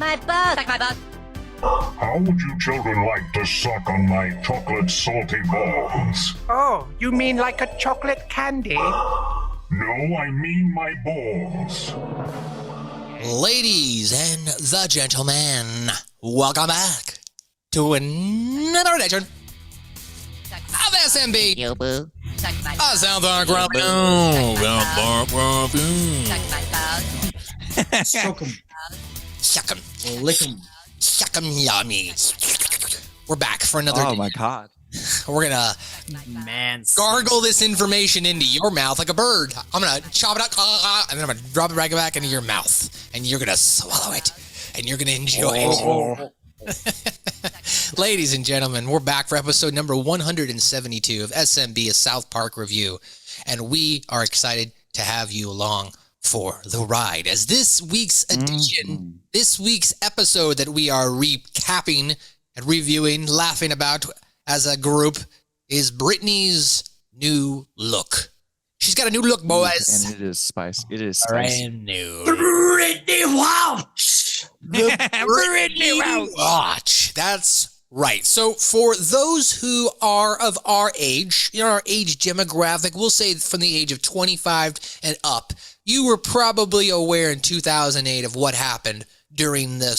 my bug. Suck my bug. How would you children like to suck on my chocolate salty balls? Oh, you mean like a chocolate candy? No, I mean my balls. Ladies and the gentlemen, welcome back to another edition of SMB. Yo, boo. Suck my A South Park Suck my bug. Soak 'em, Shuck 'em, lick 'em. shuck 'em, yummy. We're back for another. Oh my god. We're gonna gargle this information into your mouth like a bird. I'm gonna chop it up, and then I'm gonna drop it right back into your mouth, and you're gonna swallow it, and you're gonna enjoy it. Ladies and gentlemen, we're back for episode number 172 of SMB, a South Park review, and we are excited to have you along for the ride. As this week's edition, this week's episode that we are recapping and reviewing, laughing about as a group, is Britney's new look. She's got a new look, boys. And it is spicy. It is spicy. Brand new. Britney Watch. Britney Watch. That's right. So for those who are of our age, our age demographic, we'll say from the age of 25 and up, you were probably aware in 2008 of what happened during the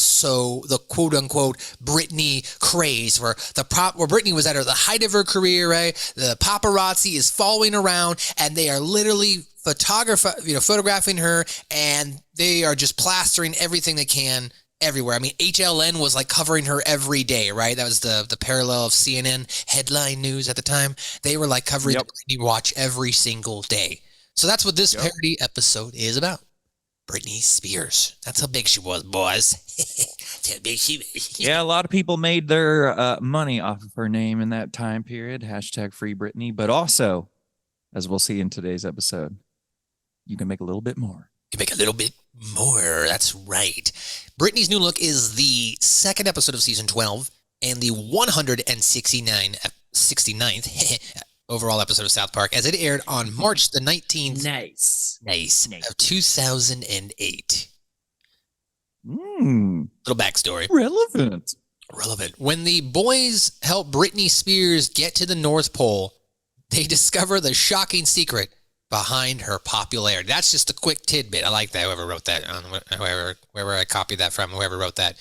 quote unquote Britney craze, where Britney was at the height of her career, right? The paparazzi is following around and they are literally photographing her, and they are just plastering everything they can everywhere. I mean, HLN was like covering her every day, right? That was the parallel of CNN headline news at the time. They were like covering the Britney Watch every single day. So that's what this parody episode is about. Britney Spears. That's how big she was, boys. That's how big she was. Yeah, a lot of people made their money off of her name in that time period. Hashtag free Britney. But also, as we'll see in today's episode, you can make a little bit more. You can make a little bit more. That's right. Britney's new look is the second episode of season 12 and the 169th overall episode of South Park, as it aired on March the 19th. Nice. Of 2008. Little backstory. relevant. When the boys help Britney Spears get to the North Pole, they discover the shocking secret behind her popularity. That's just a quick tidbit. I like that. Whoever wrote that, wherever I copied that from, whoever wrote that.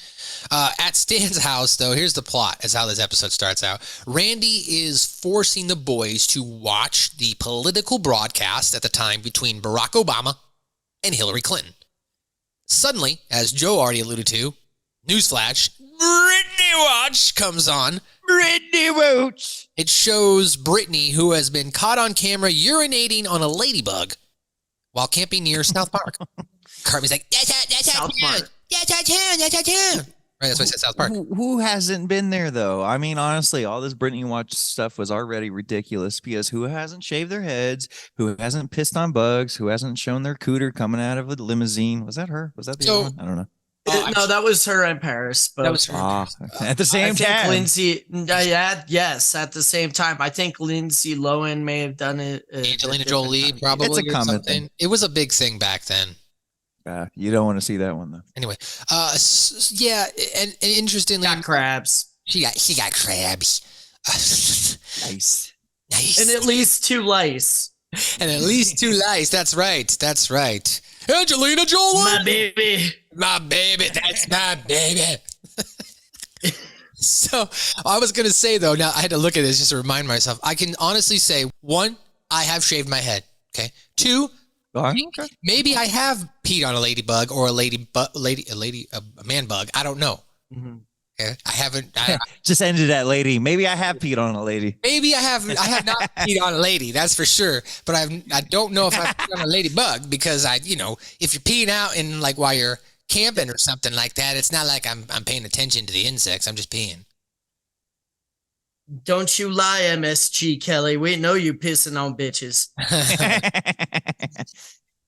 At Stan's house, though, here's the plot. Is how this episode starts out. Randy is forcing the boys to watch the political broadcast at the time between Barack Obama and Hillary Clinton. Suddenly, as Joe already alluded to, newsflash, Britney Watch comes on. Britney Watch. It shows Britney, who has been caught on camera urinating on a ladybug while camping near South Park. Cartman's like, that's South Park. That's our town. Right, that's why I said South Park. Who hasn't been there, though? I mean, honestly, all this Britney Watch stuff was already ridiculous, because who hasn't shaved their heads? Who hasn't pissed on bugs? Who hasn't shown their cooter coming out of a limousine? Was that her? Was that the other one? I don't know. No, that was her in Paris. But That was her. At the same I think time. Lindsay, yes, at the same time. I think Lindsay Lohan may have done it. Angelina Jolie, probably. It's a or common something. thing. It was a big thing back then. You don't want to see that one, though. Anyway, yeah, and interestingly, Got crabs. she got crabs. Nice. Nice. And at least 2 lice. And at least 2 lice. That's right. Angelina Jolie. My baby. My baby. That's my baby. So I was going to say, though, now I had to look at this just to remind myself. I can honestly say, 1, I have shaved my head. Okay. 2, maybe I have peed on a ladybug or a man bug. I don't know. Mm-hmm. Okay. I haven't. Just ended that lady. Maybe I have peed on a lady. Maybe I have not peed on a lady, that's for sure. But I don't know if I've peed on a ladybug, because if you're peeing out in like while you're camping or something like that, it's not like I'm paying attention to the insects. I'm just peeing. Don't you lie, MSG Kelly. We know you pissing on bitches.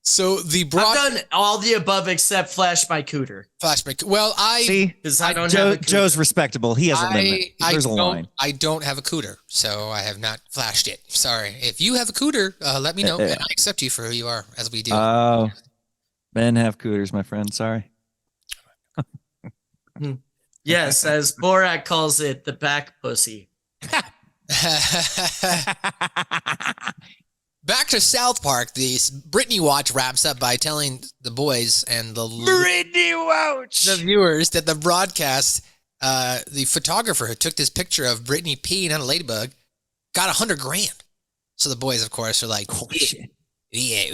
So the I've done all the above except flash my cooter. flashback. Well, See, Because I don't have a cooter. Joe's respectable. He has a limit. There's a line. I don't have a cooter, so I have not flashed it. Sorry. If you have a cooter, let me know, and I accept you for who you are, as we do. Oh, men have cooters, my friend. Sorry. Yes, as Borat calls it, the back pussy. Back to South Park, the Britney Watch wraps up by telling the boys and the Britney Watch! the viewers that the broadcast, the photographer who took this picture of Britney peeing on a ladybug got $100,000. So the boys, of course, are like, "Holy shit! Yeah,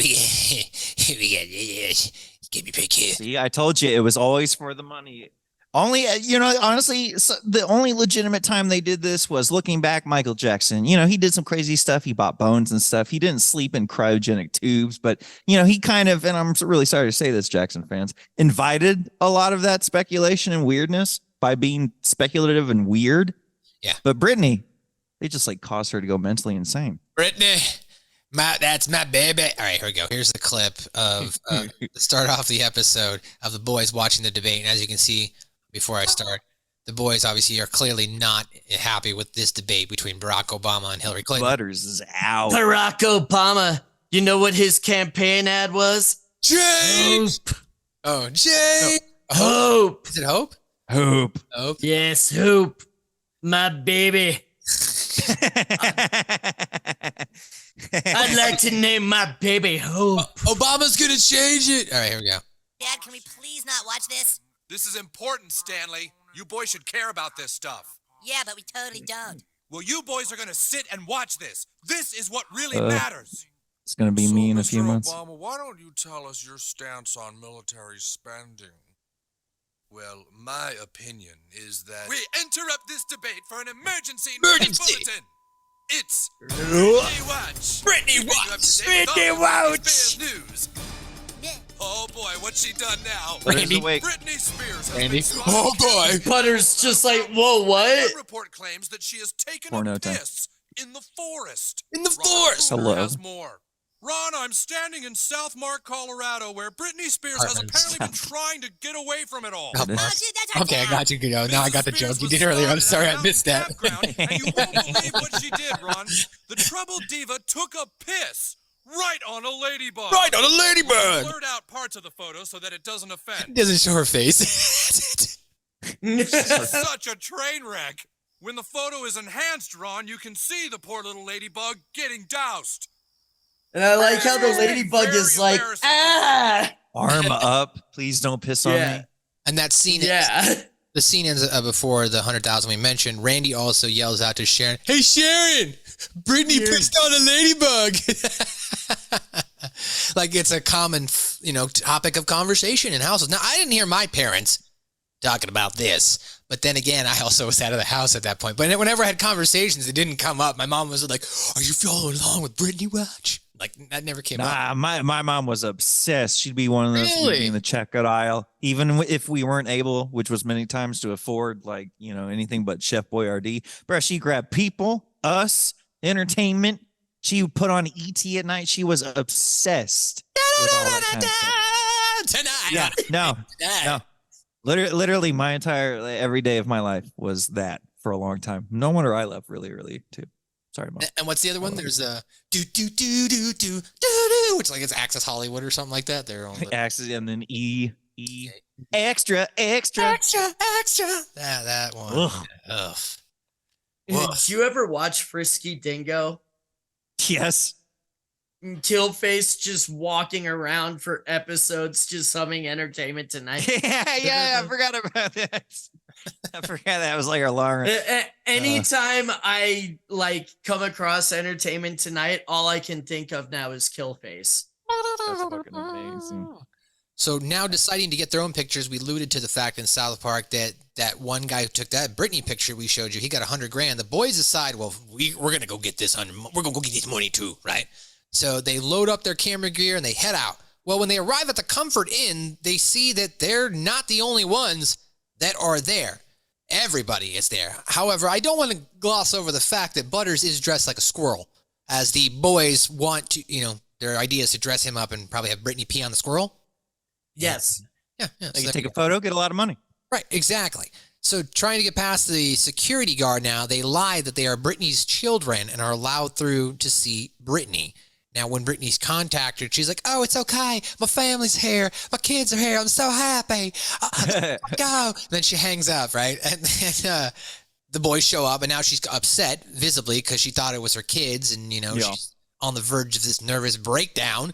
give me pick here." See, I told you it was always for the money. Only, honestly, the only legitimate time they did this was looking back. Michael Jackson, he did some crazy stuff. He bought bones and stuff. He didn't sleep in cryogenic tubes, but he kind of, and I'm really sorry to say this, Jackson fans, invited a lot of that speculation and weirdness by being speculative and weird. Yeah. But Britney, they just caused her to go mentally insane. Britney, that's my baby. All right, here we go. Here's the clip of the start off the episode of the boys watching the debate. And as you can see, before I start, the boys obviously are clearly not happy with this debate between Barack Obama and Hillary Clinton. Butters is out. Barack Obama. You know what his campaign ad was? Jay! Oh, Jay! Hope. Is it Hope? Hope. Hope? Yes, Hope. My baby. I'd like to name my baby Hope. Obama's gonna change it. All right, here we go. Dad, can we please not watch this? This is important, Stanley. You boys should care about this stuff. Yeah, but we totally don't. Well, you boys are going to sit and watch this. This is what really matters. It's going to be me in a few months. Obama, why don't you tell us your stance on military spending? Well, my opinion is that we interrupt this debate for an emergency Emergency. bulletin. It's Britney Watch. Britney Watch. Britney Watch. News. Oh boy, what's she done now? Randy. Britney Spears has Randy. been spotted. Oh boy. Butter's just like, whoa, what? One report claims that she has taken Porno a time. piss in the forest. In the Ron forest. Hoover Hello. has more. Ron, I'm standing in South Park, Colorado, where Britney Spears has apparently been trying to get away from it all. Oh, dude, that's our Okay, I dad. got you. Now I got the Mrs. joke. Spears You was did earlier. I'm spotted sorry at a I missed that. mountain campground, and you won't believe what she did, Ron. The troubled diva took a piss right on a ladybug. Right on a We'll ladybug. blurt out parts of the photo so that it doesn't offend. Doesn't show her face. Such a train wreck. When the photo is enhanced, Ron, you can see the poor little ladybug getting doused. And I like how the ladybug is like, ah! Arm up. Please don't piss on Yeah. me. And that scene, Yeah. the scene ends before the 100,000 we mentioned. Randy also yells out to Sharon, "Hey Sharon, Britney pissed on a ladybug." Like it's a common, topic of conversation in houses. Now I didn't hear my parents talking about this, but then again, I also was out of the house at that point. But whenever I had conversations, it didn't come up. My mom was like, "Are you following along with Britney Watch?" Like that never came up. Nah, my mom was obsessed. She'd be one of those Really? we'd be in the checkout aisle, even if we weren't able, which was many times, to afford anything but Chef Boyardee. Bruh, she grabbed People, Us, Entertainment. She would put on ET at night. She was obsessed with all that kind of stuff. Tonight. Yeah, no. Literally, my entire every day of my life was that for a long time. No wonder I left really early too. Sorry, Mom. And what's the other one? There's a do, which it's Access Hollywood or something like that. They're on the Axis and then E extra. extra. That one. Ugh. Ugh. Did you ever watch Frisky Dingo? Yes. Killface just walking around for episodes, just humming Entertainment Tonight. Yeah, I forgot about that. I forgot that was like our alarm. Anytime I come across Entertainment Tonight, all I can think of now is Killface. That's fucking amazing. So now deciding to get their own pictures, we alluded to the fact in South Park that one guy who took that Britney picture we showed you, he got $100,000. The boys decide, well, we're gonna go get this we're gonna go get this money too, right? So they load up their camera gear and they head out. Well, when they arrive at the Comfort Inn, they see that they're not the only ones that are there. Everybody is there. However, I don't want to gloss over the fact that Butters is dressed like a squirrel, as the boys want to, their idea is to dress him up and probably have Britney pee on the squirrel. Yes. Yeah. They so can there take we a photo, get a lot of money. Right, exactly. So trying to get past the security guard now, they lie that they are Britney's children and are allowed through to see Britney. Now, when Britney's contacted her, she's like, "Oh, it's okay. My family's here. My kids are here. I'm so happy. Go." Then she hangs up, right? And then the boys show up, and now she's upset visibly because she thought it was her kids, and she's on the verge of this nervous breakdown.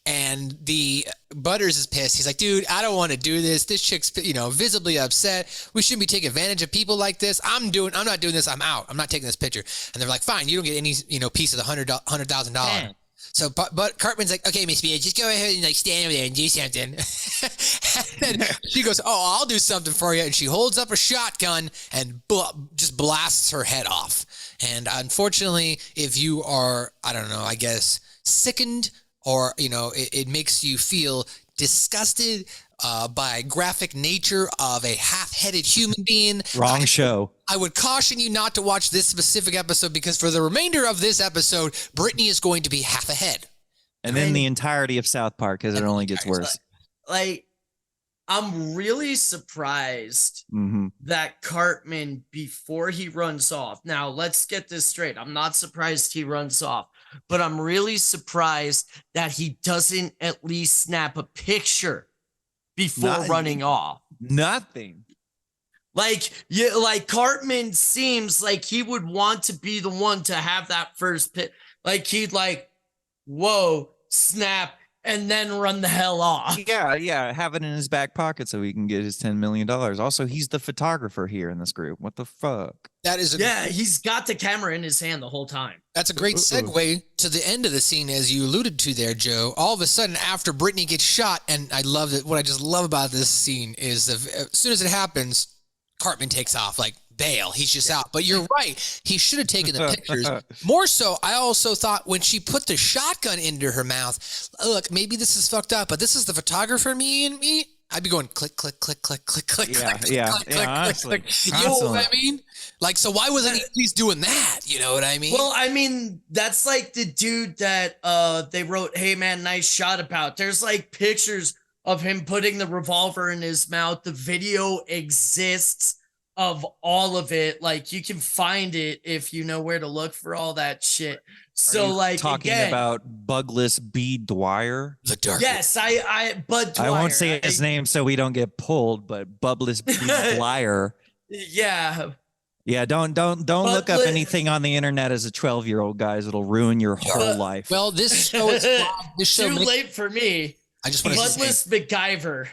And the Butters is pissed. He's like, "Dude, I don't want to do this. This chick's, visibly upset. We shouldn't be taking advantage of people like this. I'm not doing this. I'm out. I'm not taking this picture." And they're like, "Fine, you don't get any, piece of the $100,000." So, but Cartman's like, "Okay, Miss Spears, just go ahead and stand over there and do something." And then she goes, "Oh, I'll do something for you." And she holds up a shotgun and just blasts her head off. And unfortunately, if you are, I don't know, I guess sickened, or it makes you feel disgusted by graphic nature of a half-headed human being. Wrong show. I would caution you not to watch this specific episode, because for the remainder of this episode, Britney is going to be half a head. And then the entirety of South Park, because it only gets worse. Like, I'm really surprised that Cartman, before he runs off. Now, let's get this straight. I'm not surprised he runs off, but I'm really surprised that he doesn't at least snap a picture before running off. Nothing. Like Cartman seems like he would want to be the one to have that first pick. Like, he'd whoa, snap, and then run the hell off. Yeah, have it in his back pocket so he can get his $10 million. Also, he's the photographer here in this group. What the fuck? That is he's got the camera in his hand the whole time. That's a great segue to the end of the scene, as you alluded to there, Joe. All of a sudden, after Britney gets shot, and I love it. What I just love about this scene is as soon as it happens, Cartman takes off like bail. He's just out. But you're right. He should have taken the pictures. More so, I also thought when she put the shotgun into her mouth, look, maybe this is fucked up, but this is the photographer me. I'd be going click, click, click, click, click, click, click, click. You know what I mean? Like, so why wasn't he at least doing that? You know what I mean? Well, I mean, that's like the dude that they wrote, "Hey man, nice shot" about. There's pictures of him putting the revolver in his mouth. The video exists of all of it. You can find it if you know where to look for all that shit. So talking about Bugless B. Dwyer, the dark. Yes, Bud Dwyer. I won't say his name so we don't get pulled, but Bugless B. Dwyer. Yeah, don't look up anything on the internet as a 12-year-old, guys. It'll ruin your whole life. Well, this show is too late for me. I just want to Bloodless MacGyver.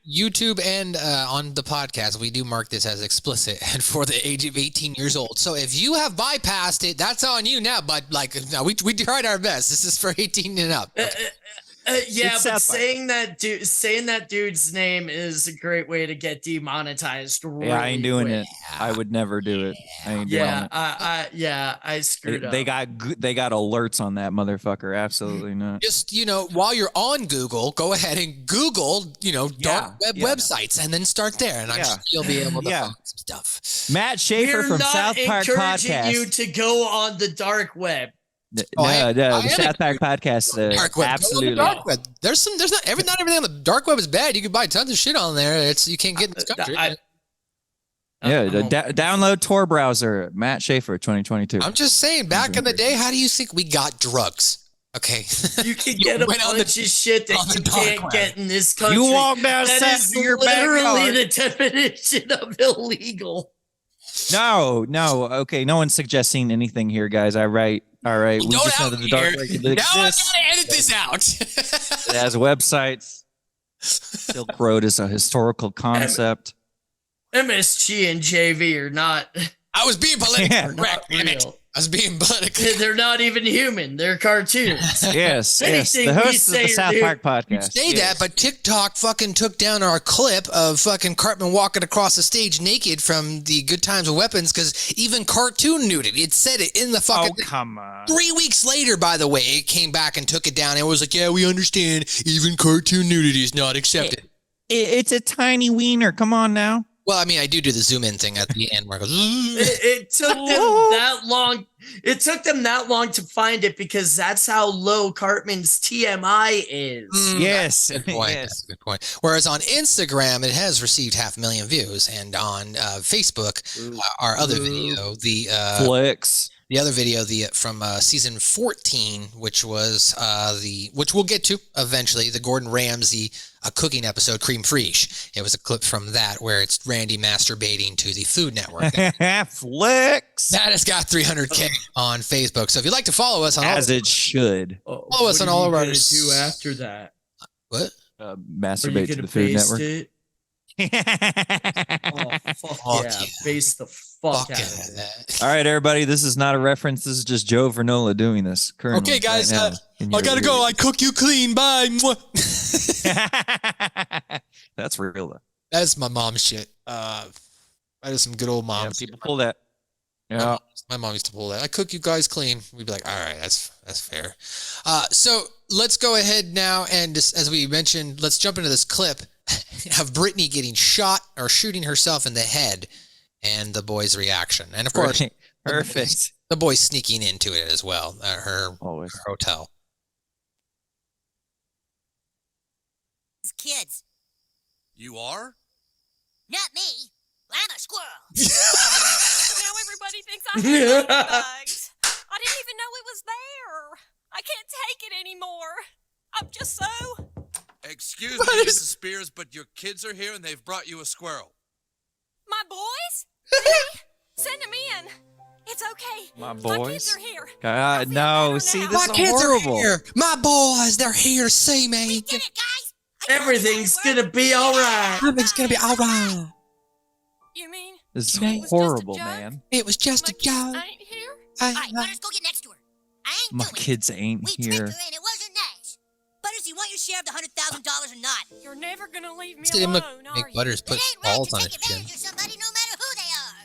YouTube and on the podcast, we do mark this as explicit and for the age of 18 years old. So if you have bypassed it, that's on you now. But we tried our best. This is for 18 and up. But saying that dude's name is a great way to get demonetized. Really I ain't doing quick. it. I would never do it. I ain't doing it. I screwed up. They got alerts on that motherfucker. Absolutely not. Just while you're on Google, go ahead and Google dark web websites, and then start there, and I'm sure you'll be able to find some stuff. Matt Schaefer from South Park Podcast. You to go on the dark web. The South Park Podcast. Dark web. Absolutely. Dark web. There's not everything on the dark web is bad. You can buy tons of shit on there. You can't get in this country. Download Tor browser. Matt Schaefer, 2022. I'm just saying, back in the day, how do you think we got drugs? Okay. You can get a bunch of shit that you can't get in this country. You walk outside that is your literally backyard. the definition of illegal. No. Okay, no one's suggesting anything here, guys. All right. We just know that the dark web exists. Now I gotta edit this out. It has websites. Silk Road is a historical concept. MSG and JV are not. I was being politically correct, damn it. I was being politically. They're not even human. They're cartoons. Yes. Anything The we host of the say, South dude, Park Podcast. Say that, but TikTok fucking took down our clip of fucking Cartman walking across the stage naked from the Good Times with Weapons, because even Cartoon nudity. It said it in the fucking. Oh, come on. 3 weeks later, by the way, it came back and took it down. It was like, yeah, we understand. Even cartoon nudity is not accepted. It's a tiny wiener. Come on now. Well, I mean, I do the zoom in thing at the end where it goes. It took them that long. It took them that long to find it because that's how low Cartman's TMI is. Yes. That's a good point. Yes. That's a good point. Whereas on Instagram, it has received 500,000 views, and on Facebook, our other video, the Flicks. The other video, from season 14, which was which we'll get to eventually, the Gordon Ramsay cooking episode, Cream Fraiche. It was a clip from that where it's Randy masturbating to the Food Network. Flex. That has got 300K on Facebook. So if you'd like to follow us on As it should. Follow us on all of our. What are you gonna do after that? What? Masturbate to the Food Network. It? Oh, fuck Fuck yeah. yeah. Base the fuck Fuck out yeah, of it. that. All right, everybody. This is not a reference. This is just Joe Vernola doing this currently. Okay, guys. right now in your I gotta go. I cook you clean. Bye. Mwah. That's real though. That's my mom shit. That is some good old mom. Yeah, people pull that. Yeah. My mom used to pull that. I cook you guys clean. We'd be like, all right, that's fair. So let's go ahead now and just, as we mentioned, let's jump into this clip of Britney getting shot or shooting herself in the head, and the boy's reaction, and of course, Perfect. the boy sneaking into it as well at her Always. hotel. It's kids. You are? Not me. I'm a squirrel. Now everybody thinks I hate bugs. I didn't even know it was there. I can't take it anymore. I'm just so... Excuse me, Mrs. Spears, but your kids are here and they've brought you a squirrel. My boys? Really? Send them in. It's okay. My My boys? kids are here. God, feel no. better See, now. this My is kids horrible. are here. My boys, they're here to see me. We did it, guys. I told you Everything's I would. gonna be all right. Everything's gonna be all right. You mean This is It was just a horrible, joke? man. It was just my a kids joke. ain't here? All right, Butters, go get next to her. I ain't My doing kids it. ain't We here. tricked her and it wasn't nice. Butters, you want your share of the $100,000 or not? You're never gonna leave me Didn't alone, make are you? Butters It put ain't right balls to on take his chin. advantage of somebody no matter who they are.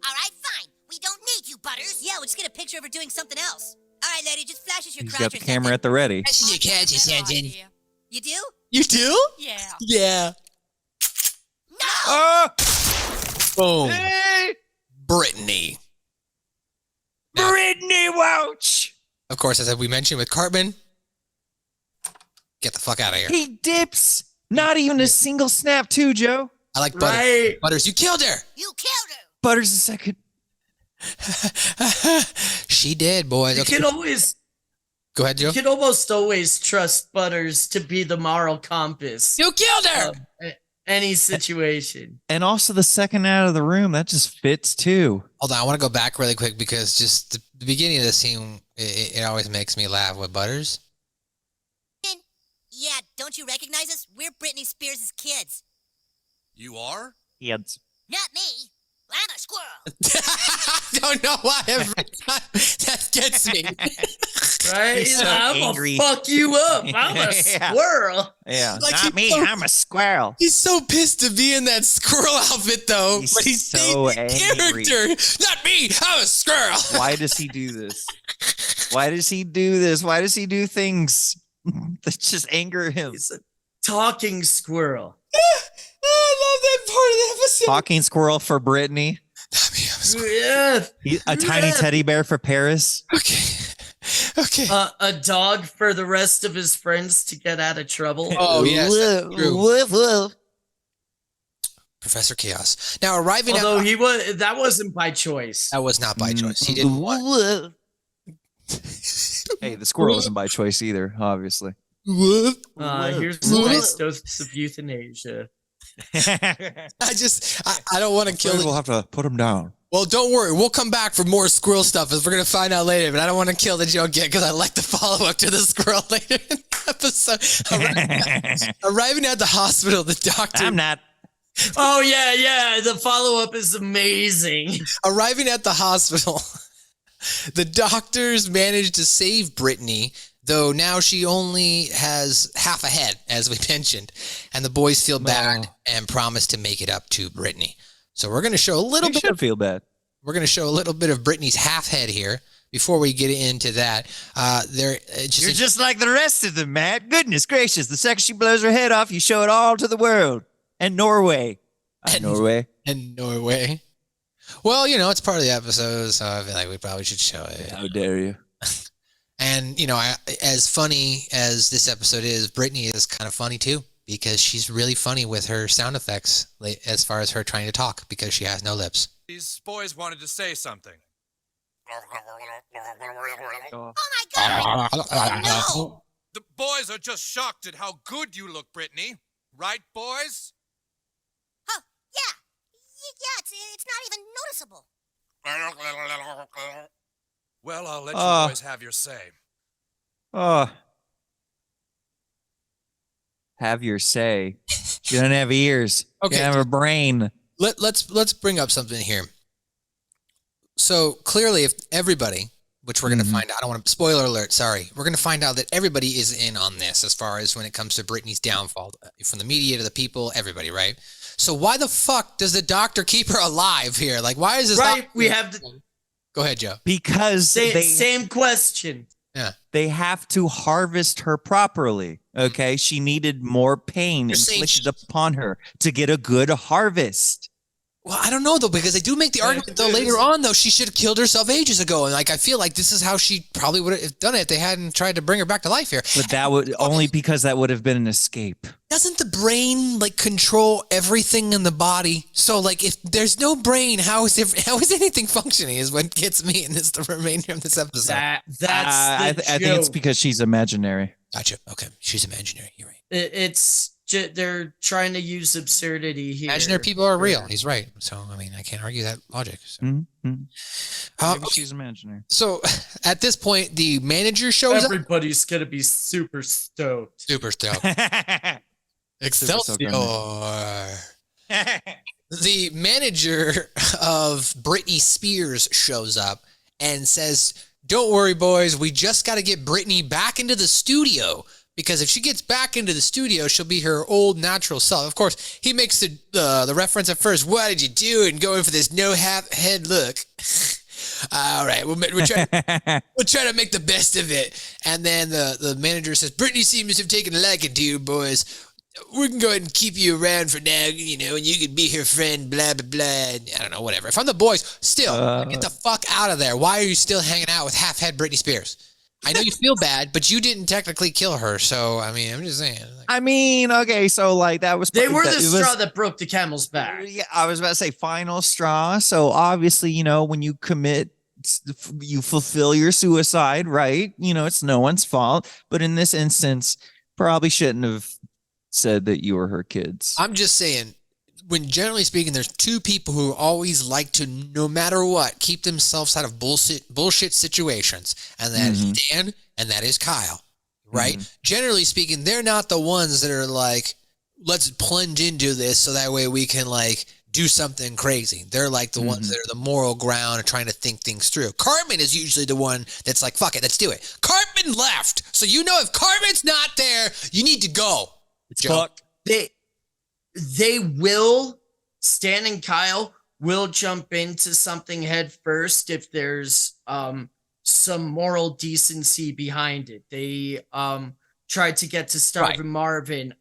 All right, fine. We don't need you, Butters. Yeah, we'll just get a picture of her doing something else. All right, lady, just flash us your He's crotch got the or camera something. at the ready. You catch Better idea. You do? You do? Yeah. Yeah. No! Oh! Boom. Hey! Britney. Britney Watch! Of course, as we mentioned with Cartman, get the fuck out of here. He dips. Not even a single snap, too, Joe. I like Butters. Right. Butters, you killed her. You killed her! Butters a second. She did, boys. You Okay. can always, Go ahead, Joe. you can almost always trust Butters to be the moral compass You killed her. of any situation. And also the second out of the room, that just fits, too. Hold on, I want to go back really quick because just the beginning of the scene, it always makes me laugh with Butters. Yeah, don't you recognize us? We're Britney Spears' kids. You are? Yes. Not me. I'm a squirrel. I don't know why every time that gets me. Right? He's so I'm angry. gonna fuck you up. I'm a Yeah. squirrel. Yeah. Like Not he me. so- I'm a squirrel. He's so pissed to be in that squirrel outfit, though. He's but he's so staying in angry. character. Not me. I'm a squirrel. Why does he do this? Why does he do this? Why does he do things that just anger him? He's a talking squirrel. I love that part of the episode. Talking squirrel for Britney. Not me. I'm a squirrel. Yeah. A tiny Yeah. teddy bear for Paris. Okay. Okay. A dog for the rest of his friends to get out of trouble. Oh, yes, that's Woof, true. woof, woof. Professor Chaos. Now, arriving Although at... that wasn't by choice. That was not by choice. He didn't want... Woof. Hey, the squirrel isn't by choice either, obviously. Here's some nice doses of euthanasia. I don't want to kill We'll it. have to put him down. Well, don't worry. We'll come back for more squirrel stuff as we're going to find out later, but I don't want to kill the joke yet because I like the follow-up to the squirrel later in the episode. Arriving at the hospital, the doctor... I'm not. Oh yeah. The follow-up is amazing. Arriving at the hospital, the doctors managed to save Britney, though now she only has half a head, as we mentioned, and the boys feel bad and promise to make it up to Britney. So we're going to show a little You bit. should feel bad. We're going to show a little bit of Britney's half head here before we get into that. You're just like the rest of them, Matt. Goodness gracious. The second she blows her head off, you show it all to the world. And Norway. Norway. and Norway. Well, it's part of the episode, so I feel like we probably should show it. How dare you? And, as funny as this episode is, Britney is kind of funny too, because she's really funny with her sound effects as far as her trying to talk because she has no lips. These boys wanted to say something. Oh my God! No! The boys are just shocked at how good you look, Britney. Right, boys? Oh, yeah. Yeah, it's not even noticeable. Well, I'll let you boys have your say. Have your say. She doesn't have ears. Okay. She doesn't have a brain. Let's bring up something here. So clearly, if everybody, which we're going to find out, I don't want to, spoiler alert, sorry, we're going to find out that everybody is in on this as far as when it comes to Britney's downfall, from the media to the people, everybody, right? So why the fuck does the doctor keep her alive here? Like, why is this? Right, we have to. Go ahead, Joe. Because Same question. Yeah. They have to harvest her properly. Okay. She needed more pain You're saying inflicted upon her to get a good harvest. Well, I don't know, though, because they do make the argument, though, later on, though, she should have killed herself ages ago. And, like, I feel like this is how she probably would have done it if they hadn't tried to bring her back to life here. But that would only because that would have been an escape. Doesn't the brain, like, control everything in the body? So, like, if there's no brain, how is anything functioning is what gets me in the remainder of this episode. I think it's because she's imaginary. Gotcha. Okay. She's imaginary. You're right. They're trying to use absurdity here. Imaginary people are real. He's right. So, I mean, I can't argue that logic. So. Maybe she's imaginary. So, at this point, the manager shows up. Everybody's going to be super stoked. Super stoked. Excelsior. The manager of Britney Spears shows up and says, "Don't worry, boys. We just got to get Britney back into the studio. Because if she gets back into the studio, she'll be her old natural self." Of course, he makes the reference at first. "What did you do?" And going for this no head look. All right, we'll try to make the best of it. And then the manager says, "Britney seems to have taken a liking to you, boys. We can go ahead and keep you around for now, you know, and you can be her friend, blah, blah, blah." I don't know, whatever. If I'm the boys, still, get the fuck out of there. Why are you still hanging out with half-head Britney Spears? I know you feel bad, but you didn't technically kill her. So, I mean, I'm just saying. I mean, okay, so like that was... They were the straw that broke the camel's back. Yeah, I was about to say final straw. So obviously, you know, when you commit, you fulfill your suicide, right? You know, it's no one's fault. But in this instance, probably shouldn't have said that you were her kids. I'm just saying, when generally speaking, there's two people who always like to, no matter what, keep themselves out of bullshit situations. And that is Dan and that is Kyle, right? Generally speaking, they're not the ones that are like, let's plunge into this so that way we can like do something crazy. They're like the ones that are the moral ground and trying to think things through. Cartman is usually the one that's like, fuck it, let's do it. Cartman left. So you know if Cartman's not there, you need to go. It's fucked. They will, Stan and Kyle will jump into something head first if there's some moral decency behind it. They tried to get to Starvin' Marvin.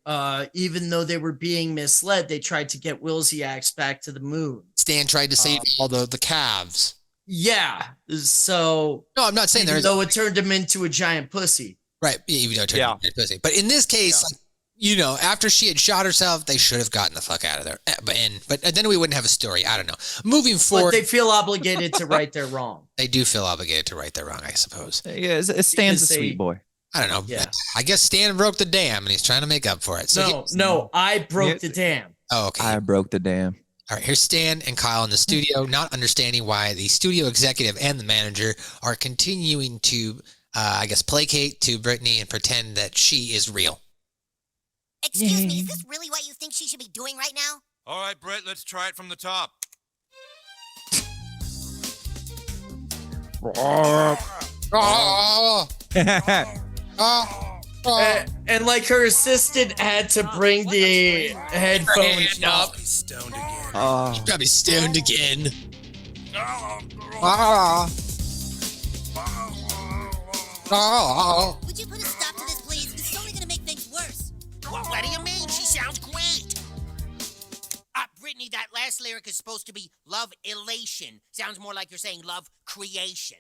Even though they were being misled, they tried to get Wilsiacs back to the moon. Stan tried to save all the calves. Yeah. So no, I'm not saying even though it turned him into a giant pussy. Right. Even though it turned him into a pussy. But in this case, like, you know, after she had shot herself, they should have gotten the fuck out of there. But then we wouldn't have a story. I don't know. Moving forward. But they feel obligated to right their wrong. They do feel obligated to right their wrong, I suppose. Yeah, Stan's a sweet boy. I don't know. Yeah. I guess Stan broke the dam and he's trying to make up for it. So No, I broke the dam. Oh, okay. I broke the dam. All right, here's Stan and Kyle in the studio, not understanding why the studio executive and the manager are continuing to, I guess, placate to Britney and pretend that she is real. Excuse me, is this really what you think she should be doing right now? All right, Brett, let's try it from the top. And like her assistant had to bring the headphones up. He's stoned again. He's probably stoned again. Would you put a stop to this, please? This is only going to make things worse. What do you mean? She sounds great. Brittany, that last lyric is supposed to be love elation. Sounds more like you're saying love creation.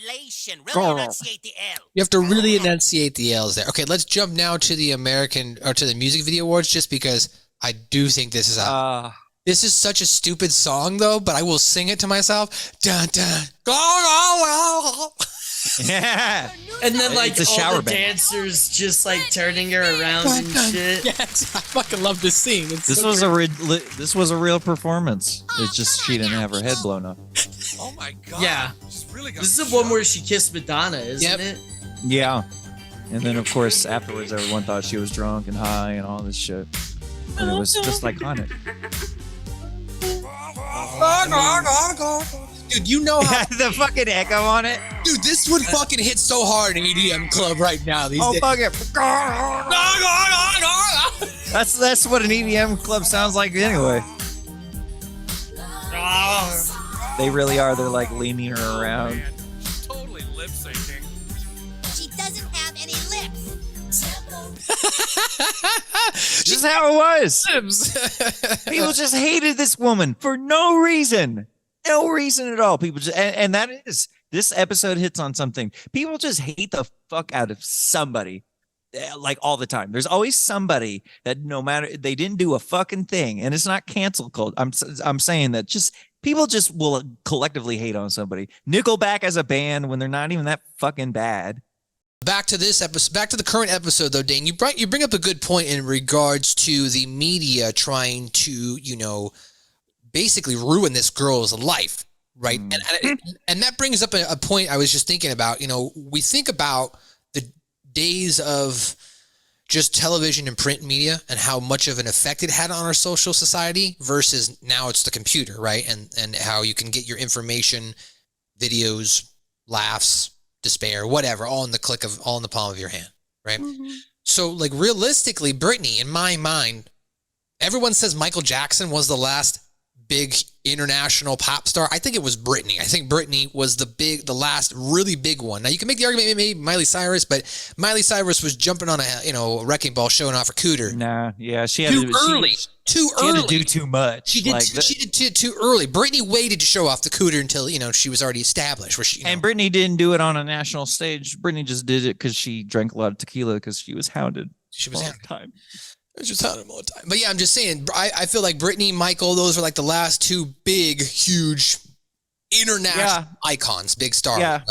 Elation. Really enunciate the L. You have to really enunciate the L's there. Okay, let's jump now to the American or to the Music Video Awards, just because I do think this is This is such a stupid song, though, but I will sing it to myself. Dun, dun. Go. Yeah. And then like It's a all shower the band. dancers just like turning her around and shit. Yes, I fucking love this scene. It's This so was great. this was a real performance. It's just she didn't have her head blown up. Oh my god. Yeah. She's really got This is the one where she kissed Madonna, isn't it? Yeah. And then of course afterwards everyone thought she was drunk and high and all this shit. And it was just iconic. Dude, you know how The fucking echo on it. dude, this would fucking hit so hard in EDM club right now. These days. Fuck it. That's what an EDM club sounds like anyway. They really are. They're like leaning her around. Man, she's totally lip syncing. She doesn't have any lips. This is how it was. People just hated this woman for no reason. No reason at all. People just, and that is, this episode hits on something. People just hate the fuck out of somebody, like all the time. There's always somebody that no matter, they didn't do a fucking thing, and it's not cancel culture. I'm saying that just people just will collectively hate on somebody. Nickelback as a band when they're not even that fucking bad. Back to this episode, back to the current episode, though, Dane. You bring up a good point in regards to the media trying to, basically ruin this girl's life, right? And that brings up a point I was just thinking about. We think about the days of just television and print media and how much of an effect it had on our social society versus now it's the computer, right? And how you can get your information, videos, laughs, despair, whatever, all in the palm of your hand, right? So, like, realistically, Britney, in my mind, everyone says Michael Jackson was the last big international pop star. I think it was Britney. I think Britney was the last really big one. Now you can make the argument maybe Miley Cyrus, but Miley Cyrus was jumping on a wrecking ball showing off her cooter. Nah, yeah, she had Too early. She had to do too much. She did too early. Britney waited to show off the cooter until she was already established. Where she And Britney didn't do it on a national stage. Britney just did it because she drank a lot of tequila because she was hounded. She was all hounded. the time. It's just all the time. But yeah, I'm just saying, I feel like Britney, Michael, those are like the last two big, huge international icons, big stars, right?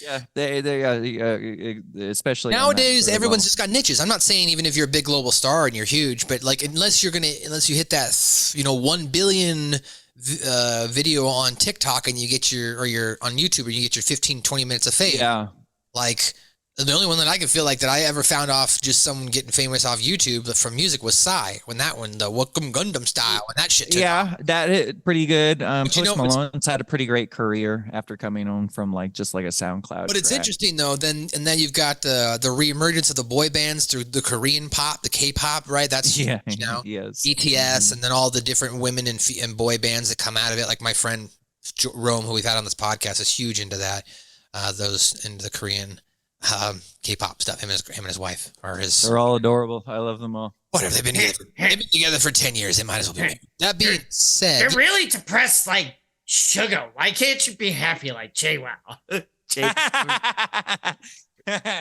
Yeah, they especially nowadays, everyone's just got niches. I'm not saying even if you're a big global star and you're huge, but like unless you hit that 1 billion video on TikTok and you get you're on YouTube and you get your 15, 20 minutes of fame. Yeah, like. The only one that I can feel like that I ever found off just someone getting famous off YouTube from music was Psy. When that one, the Welcome Gundam style, and that shit took off. that hit pretty good. Post Malone's had a pretty great career after coming on from just like a SoundCloud. But it's track. interesting though. Then you've got the reemergence of the boy bands through the Korean pop, the K-pop, right? That's huge now. Yes. BTS, and then all the different women and boy bands that come out of it. Like my friend Rome, who we've had on this podcast, is huge into that. Those into the Korean. K-pop stuff. Him and his wife or his. They're all adorable. I love them all. Whatever, they've been together for 10 years. They might as well be married. That being said, They're really depressed like Sugar. Why can't you be happy like JWoww?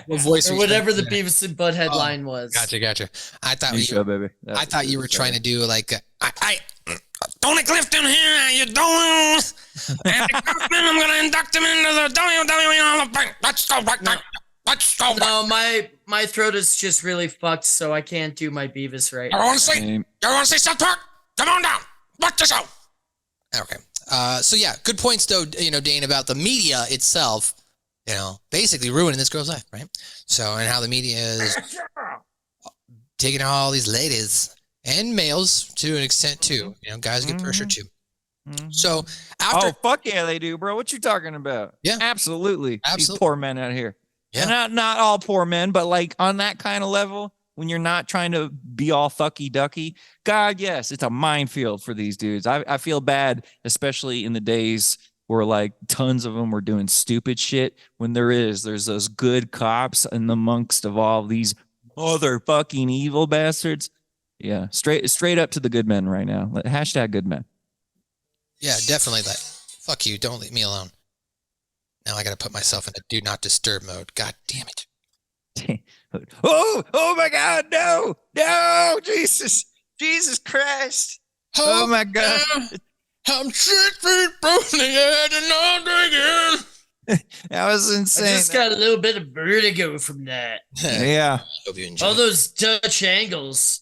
what voice or whatever the Beavis and Butt headline was. Gotcha. I thought baby. I thought you were trying to do like I Tony Clifton here. How you doing? Andy Kaufman, I'm gonna induct him into the WWE. Let's go. No, my throat is just really fucked, so I can't do my Beavis right. You want to say South Park? Come on down. Watch the show. Okay. So yeah, good points though. Dane, about the media itself. Basically ruining this girl's life, right? So and how the media is taking all these ladies and males to an extent too. Guys get pressure too. So after, fuck yeah, they do, bro. What you talking about? Yeah, absolutely. These poor men out here. Yeah, and not all poor men, but like on that kind of level, when you're not trying to be all fucky ducky. God, yes, it's a minefield for these dudes. I feel bad, especially in the days where like tons of them were doing stupid shit. When there's those good cops in the amongst of all these motherfucking evil bastards. Yeah, straight up to the good men right now. Hashtag good men. Yeah, definitely that. Fuck you. Don't leave me alone. Now I got to put myself in a do not disturb mode. God damn it. Oh my God. No, Jesus Christ. Oh my God. I'm 6 feet from the edge and I'm digging. That was I insane. just got a little bit of vertigo from that. Yeah. Hope you enjoyed. All those Dutch angles.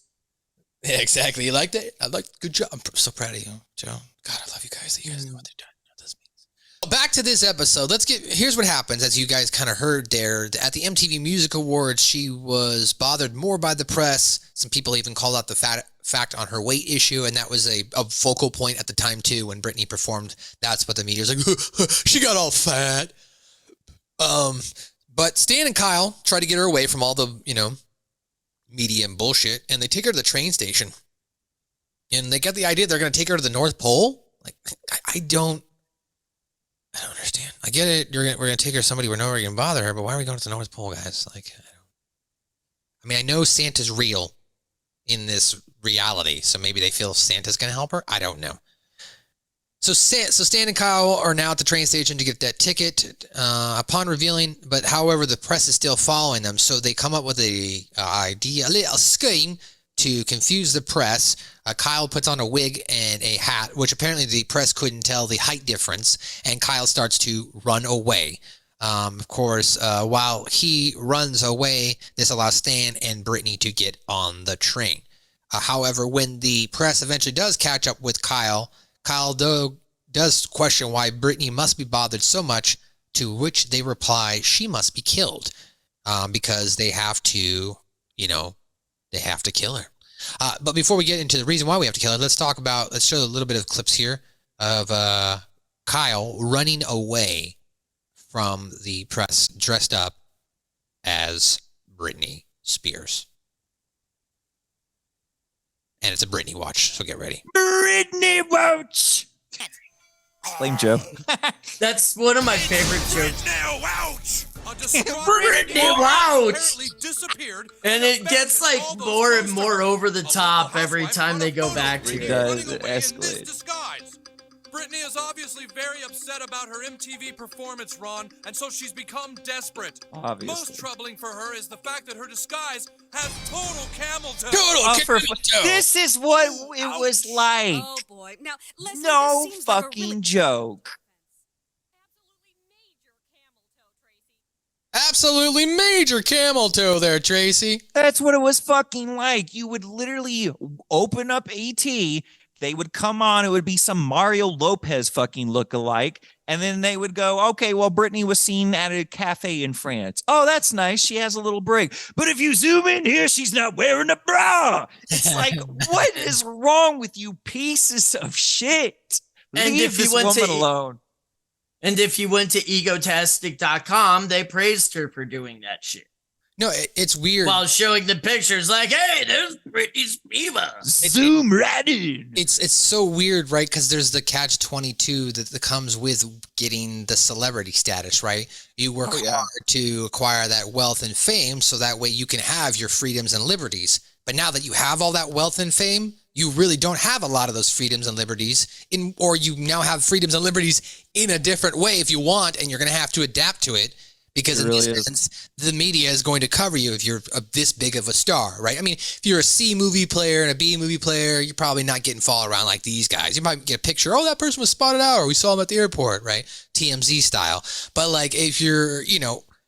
Yeah, exactly. You liked it? I liked. Good job. I'm so proud of you, Joe. God, I love you guys. You guys know what they're doing. You know what this means. Back to this episode. Here's what happens, as you guys kind of heard there. At the MTV Music Awards, she was bothered more by the press. Some people even called out the fact on her weight issue, and that was a focal point at the time too when Britney performed. That's what the media was like. She got all fat. But Stan and Kyle try to get her away from all the media and bullshit, and they take her to the train station. And they get the idea they're going to take her to the North Pole. Like, I don't understand. I get it. We're going to take her to somebody where nobody can bother her, but why are we going to the North Pole, guys? Like, I know Santa's real in this reality, so maybe they feel Santa's going to help her. I don't know. So Stan and Kyle are now at the train station to get that ticket upon revealing, but however, the press is still following them, so they come up with a little scheme to confuse the press. Kyle puts on a wig and a hat, which apparently the press couldn't tell the height difference, and Kyle starts to run away. Of course, while he runs away, this allows Stan and Britney to get on the train. However, when the press eventually does catch up with Kyle does question why Britney must be bothered so much, to which they reply she must be killed because they have to kill her. But before we get into the reason why we have to kill her, let's show a little bit of clips here of Kyle running away from the press dressed up as Britney Spears. And it's a Britney watch, so get ready. Britney Watch. Blame Joe. That's one of my favorite jokes. Britney Watch. Britney Watch. Apparently disappeared. And it gets like more and more over the top every time they go back to It it. does. It escalates. Britney is obviously very upset about her MTV performance, Ron, and so she's become desperate. Obviously. Most troubling for her is the fact that her disguise has total camel toe. This is what it was like. Oh boy. Now, Leslie, No this seems like a fucking really joke. Absolutely major camel toe there, Tracy. That's what it was fucking like. You would literally open up AT. They would come on. It would be some Mario Lopez fucking lookalike. And then they would go, okay, well, Britney was seen at a cafe in France. Oh, that's nice. She has a little break. But if you zoom in here, she's not wearing a bra. It's like, what is wrong with you pieces of shit? And Leave if you this went woman to- alone. And if you went to egotastic.com, they praised her for doing that shit. No, it's weird. While showing the pictures like, hey, there's Britney Spears. Zoom right in. It's so weird, right? Because there's the catch-22 that comes with getting the celebrity status, right? You work hard to acquire that wealth and fame so that way you can have your freedoms and liberties. But now that you have all that wealth and fame, you really don't have a lot of those freedoms and liberties, or you now have freedoms and liberties in a different way if you want, and you're going to have to adapt to it. Because in this sense, the media is going to cover you if you're this big of a star, right? I mean, if you're a C movie player and a B movie player, you're probably not getting followed around like these guys. You might get a picture, oh, that person was spotted out, or we saw him at the airport, right? TMZ style. But like if you're,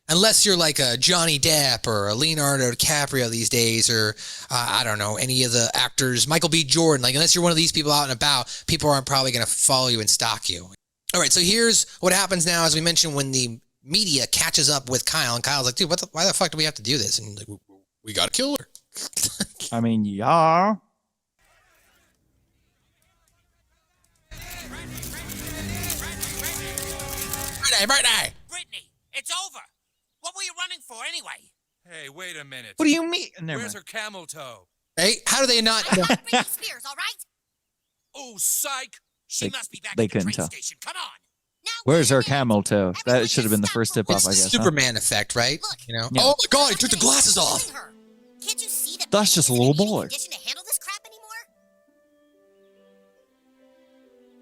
unless you're like a Johnny Depp or a Leonardo DiCaprio these days, or I don't know, any of the actors, Michael B. Jordan, like unless you're one of these people out and about, people aren't probably going to follow you and stalk you. All right, so here's what happens now, as we mentioned, when the media catches up with Kyle, and Kyle's like, dude, why the fuck do we have to do this? And like, we gotta kill her. I mean, yeah. Britney! Britney, it's over. What were you running for anyway? Hey, wait a minute. What do you mean? Never Where's mind. her camel toe? Hey, how do they not? I'm not Britney Spears, all right? Oh, psych. She They- must be back they at the couldn't train tell. station. Come on. Now, Where's wait a her minute. camel toe? Everyone That should have been the just first stop tip for off, I one guess. huh? Superman effect, right? Look. Yeah. Oh my god, he took the glasses off. Her. Can't you see that That's Britney just a isn't little in any boy. condition to handle this crap anymore?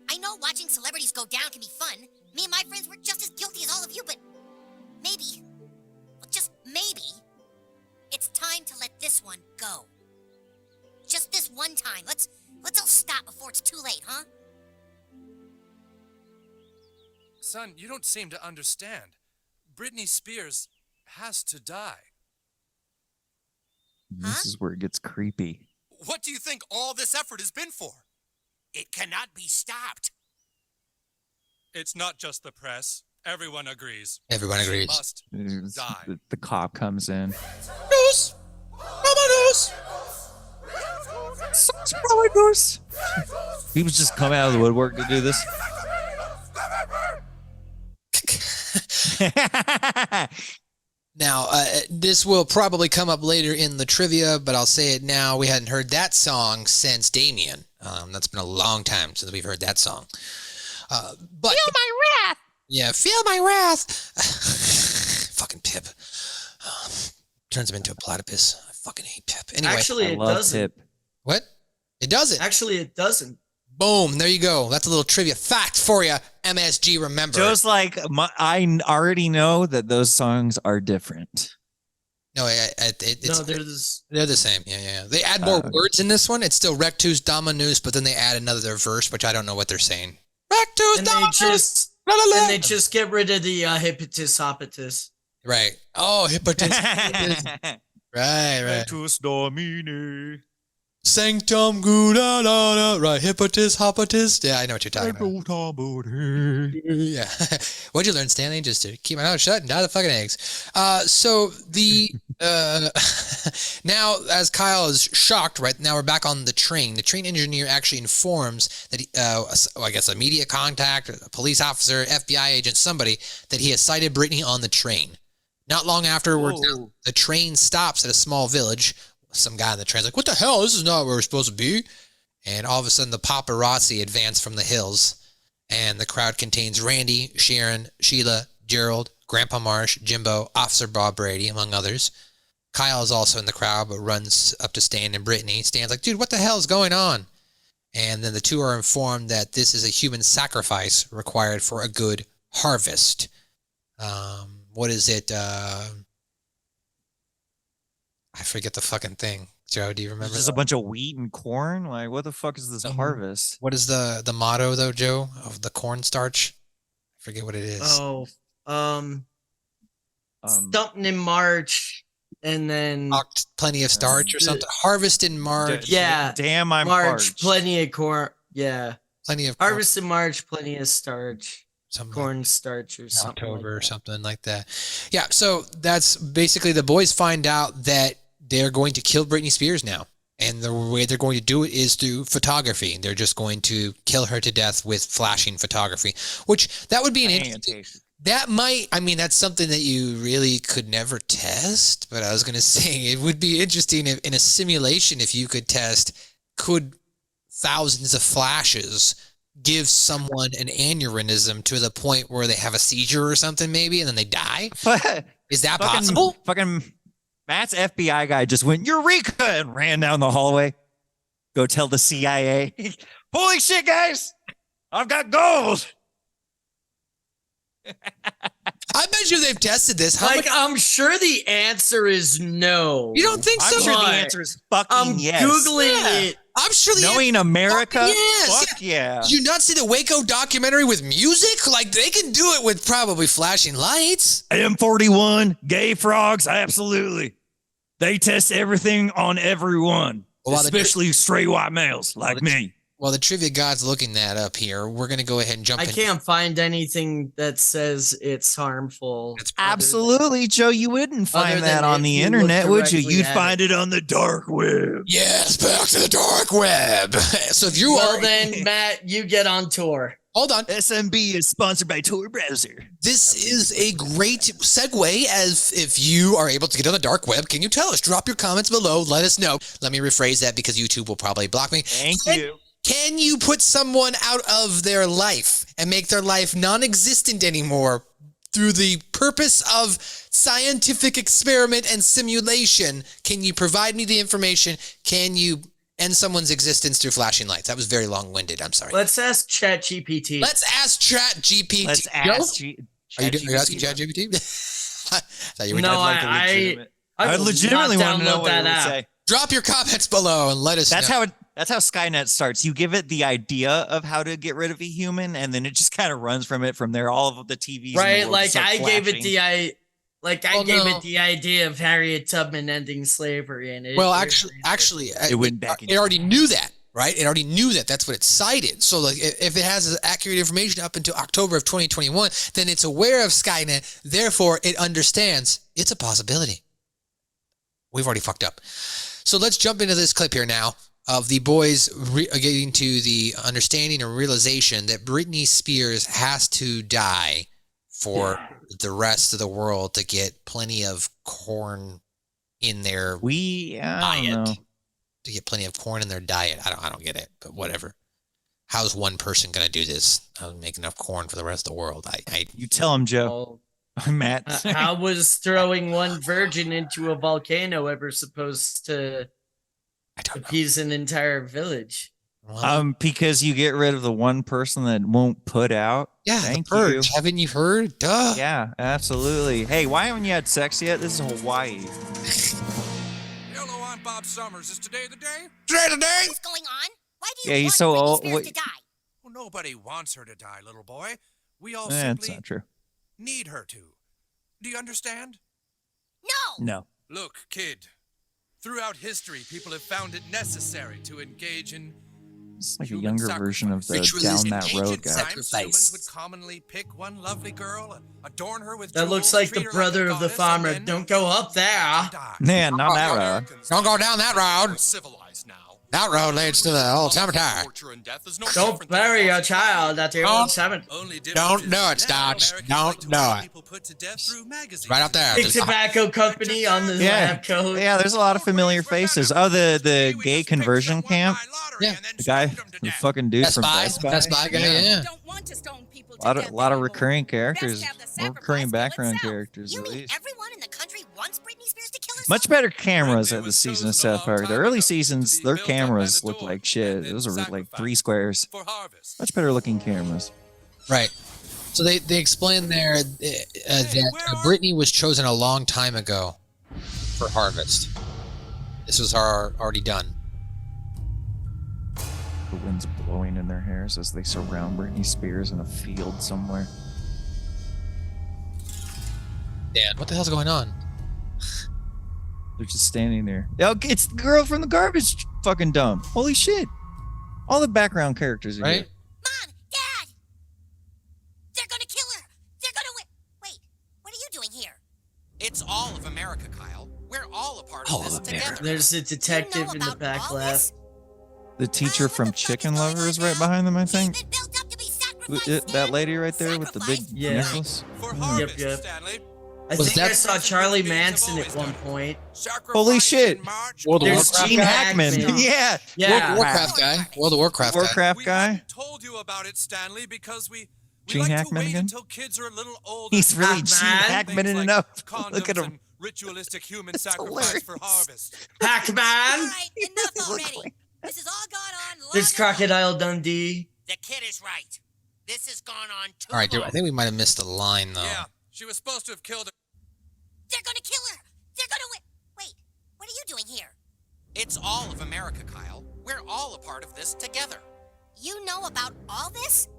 I know watching celebrities go down can be fun. Me and my friends were just as guilty as all of you, but maybe, well, just maybe, it's time to let this one go. Just this one time. Let's all stop before before it's too late, huh? Son, you don't seem to understand. Britney Spears has to die. This is where it gets creepy. What do you think all this effort has been for? It cannot be stopped. It's not just the press. Everyone agrees. Everyone She agrees. must die. The cop comes in. News! News! He was just coming out of the woodwork to do this. Now, this will probably come up later in the trivia, but I'll say it now. We hadn't heard that song since Damien. That's been a long time since we've heard that song. But feel my wrath. Yeah, feel my wrath. Fucking Pip. Turns him into a platypus. I fucking hate Pip. Anyway, Actually, I it love doesn't. Pip. what? It doesn't. Actually, it doesn't. Boom. There you go. That's a little trivia fact for you. MSG, remember. Just like I already know that those songs are different. No, it's, They're the same. Yeah. They add more words in this one. It's still Rectus Dominus, but then they add another verse, which I don't know what they're saying. Rectus and Dominus. they just get rid of the hippotis hopitis. Right. Oh, hippotis. Right. Rectus Domine. Sanctum Gudalana. Right. Hippotis, hoppotis. Yeah, I know what you're talking about. Yeah. What'd you learn, Stanley? Just to keep my mouth shut and die the fucking eggs. So the now, as Kyle is shocked, right now we're back on the train. The train engineer actually informs that I guess a media contact, a police officer, FBI agent, somebody, that he has sighted Britney on the train. Not long afterwards, the train stops at a small village. Some guy in the train's like, "What the hell? This is not where we're supposed to be." And all of a sudden, the paparazzi advance from the hills, and the crowd contains Randy, Sharon, Sheila, Gerald, Grandpa Marsh, Jimbo, Officer Bob Brady, among others. Kyle is also in the crowd, but runs up to Stan and Brittany. Stan's like, "Dude, what the hell is going on?" And then the two are informed that this is a human sacrifice required for a good harvest. What is it? I forget the fucking thing. Joe, do you remember? Just a bunch of wheat and corn. Like, what the fuck is this harvest? What is the motto though, Joe, of the cornstarch? I forget what it is. Something in March, and then plenty of starch or something. Harvest in March. Yeah. Damn, I'm March. parched. Plenty of corn. Yeah. Plenty of harvest in March. Plenty of starch. Something corn starch or something. October or something like that. Yeah. So that's basically the boys find out that they're going to kill Britney Spears now. And the way they're going to do it is through photography. They're just going to kill her to death with flashing photography, which that would be an interesting. That might, I mean, that's something that you really could never test. But I was going to say it would be interesting if, in a simulation, if you could test, could thousands of flashes give someone an aneurysm to the point where they have a seizure or something, maybe, and then they die? Is that possible? Fucking Matt's FBI guy just went, "Eureka!" and ran down the hallway. Go tell the CIA. "Holy shit, guys! I've got gold." I bet you they've tested this. I'm sure the answer is no. You don't think so? I'm sure the answer is fucking yes. Googling it. I'm sure knowing America. Yes. Fuck yeah. Did you not see the Waco documentary with music? Like, they can do it with probably flashing lights. M41, gay frogs, absolutely. They test everything on everyone, especially straight white males like me. While the trivia god's looking that up here, we're going to go ahead and jump in. I can't find anything that says it's harmful. Absolutely, Joe. You wouldn't find that on the internet, would you? You'd find it on the dark web. Yes, back to the dark web. So if you Well, then, Matt, you get on tour. Hold on. SMB is sponsored by Tor Browser. This is a great segue, as if you are able to get on the dark web, can you tell us? Drop your comments below. Let us know. Let me rephrase that because YouTube will probably block me. Thank you. Can you put someone out of their life and make their life non-existent anymore through the purpose of scientific experiment and simulation? Can you provide me the information? Can you end someone's existence through flashing lights? That was very long-winded. I'm sorry. Let's ask ChatGPT. Let's ask ChatGPT. Let's ask Are you asking ChatGPT? I legitimately want to know what it would say. Drop your comments below and let us know. That's how Skynet starts. You give it the idea of how to get rid of a human, and then it just kind of runs from it from there. All of the TVs, Right? in the world Like start I gave it flashing. the I gave no. it the idea of Harriet Tubman ending slavery, and Well, actually, It went back It already knew that, right? It already knew that. That's what it cited. So, like, if it has accurate information up until October of 2021, then it's aware of Skynet. Therefore, it understands it's a possibility. We've already fucked up. So let's jump into this clip here now of the boys getting to the understanding or realization that Britney Spears has to die for the rest of the world to get plenty of corn in their I don't know. to get plenty of corn in their diet. I don't get it, but whatever. How's one person gonna do this? I'll make enough corn for the rest of the world. You tell him, Joe. Matt. How was throwing one virgin into a volcano ever supposed to appease an entire village? Because you get rid of the one person that won't put out. Yeah, Thank the purge. you. Haven't you heard? Duh. Yeah, absolutely. Hey, why haven't you had sex yet? This is Hawaii. Hello, I'm Bob Summers. Is today the day? Today the day? What's going on? Why do Yeah, you he's want so Britney old. Spears to die? Well, nobody wants her to die, little boy. We all That's simply not true. need her to. Do you understand? No. No. Look, kid. Throughout history, people have found it necessary to engage in It's like a human younger version of the sacrifice. Down That In Road ancient guy. times, humans would commonly pick one lovely girl, adorn her with That looks jewels, like the treat her brother a of the goddess, farmer. and then Don't go up there. die. Man, not that road. Americans Don't go down that road. are civilized now. That road leads to the old cemetery. Torture and death is no Don't different than bury your forced child at the old cemetery. Only difference Don't is do it, now Stodge. Americans Don't like to do watch it. people put to death through magazines. Right out there. Big Just- tobacco company on the lab coat. Yeah, there's a lot of familiar faces. Oh, the gay conversion camp. Yeah. The guy, the fucking dude Best from Buy. Best Buy. Best Buy guy, yeah. Don't want to stone people to A death lot of anymore. recurring characters, Best have the recurring sacrifice kill background itself. characters You at mean least. everyone in the country wants Britney Spears to kill herself? Much better cameras at the season of South Park. The early seasons, their cameras looked like shit. Those were like 3 squares. For harvest. Much better looking cameras. Right. So they explain there that Britney was chosen a long time ago for harvest. This was already done. The wind's blowing in their hairs as they surround Britney Spears in a field somewhere. Dan, what the hell's going on? They're just standing there. Oh, it's the girl from the garbage fucking dump. Holy shit. All the background characters are Right? here. Mom, Dad! They're gonna kill her! They're gonna wait, what are you doing here? It's all of America, Kyle. We're all a part All of this of America. together. There's a You detective know in the about back all left. this? The teacher What from the fuck Chicken is going Lover is on right now? behind them, I She's think. been built up to be sacrificed, That man. lady right there with the big Sacrificed? Yeah. necklace. For Hmm. harvest, Yep. Stanley. I Was think I that- saw Charlie Manson at one point. Holy shit. World of There's Warcraft Gene guy? Hackman. Hackman. Yeah. Yeah. Warcraft guy. World of Warcraft guy. Warcraft We guy. hadn't told you about it, Stanley, because we Gene like Hackman to wait again? until kids are a little older. He's really Gene Hackman. Hackman Things like enough. condoms Look at him. and ritualistic human sacrifice for harvest. All Pac-Man. right, enough already. This has all gone on long There's enough. Crocodile Dundee. The kid is right. This has gone on too All right, dude. long. I think we might have missed a line though. Yeah, she was supposed to have killed her. They're gonna kill her. They're gonna wait. What are you doing here? It's all of America, Kyle. We're all a part of this together. You know about all this?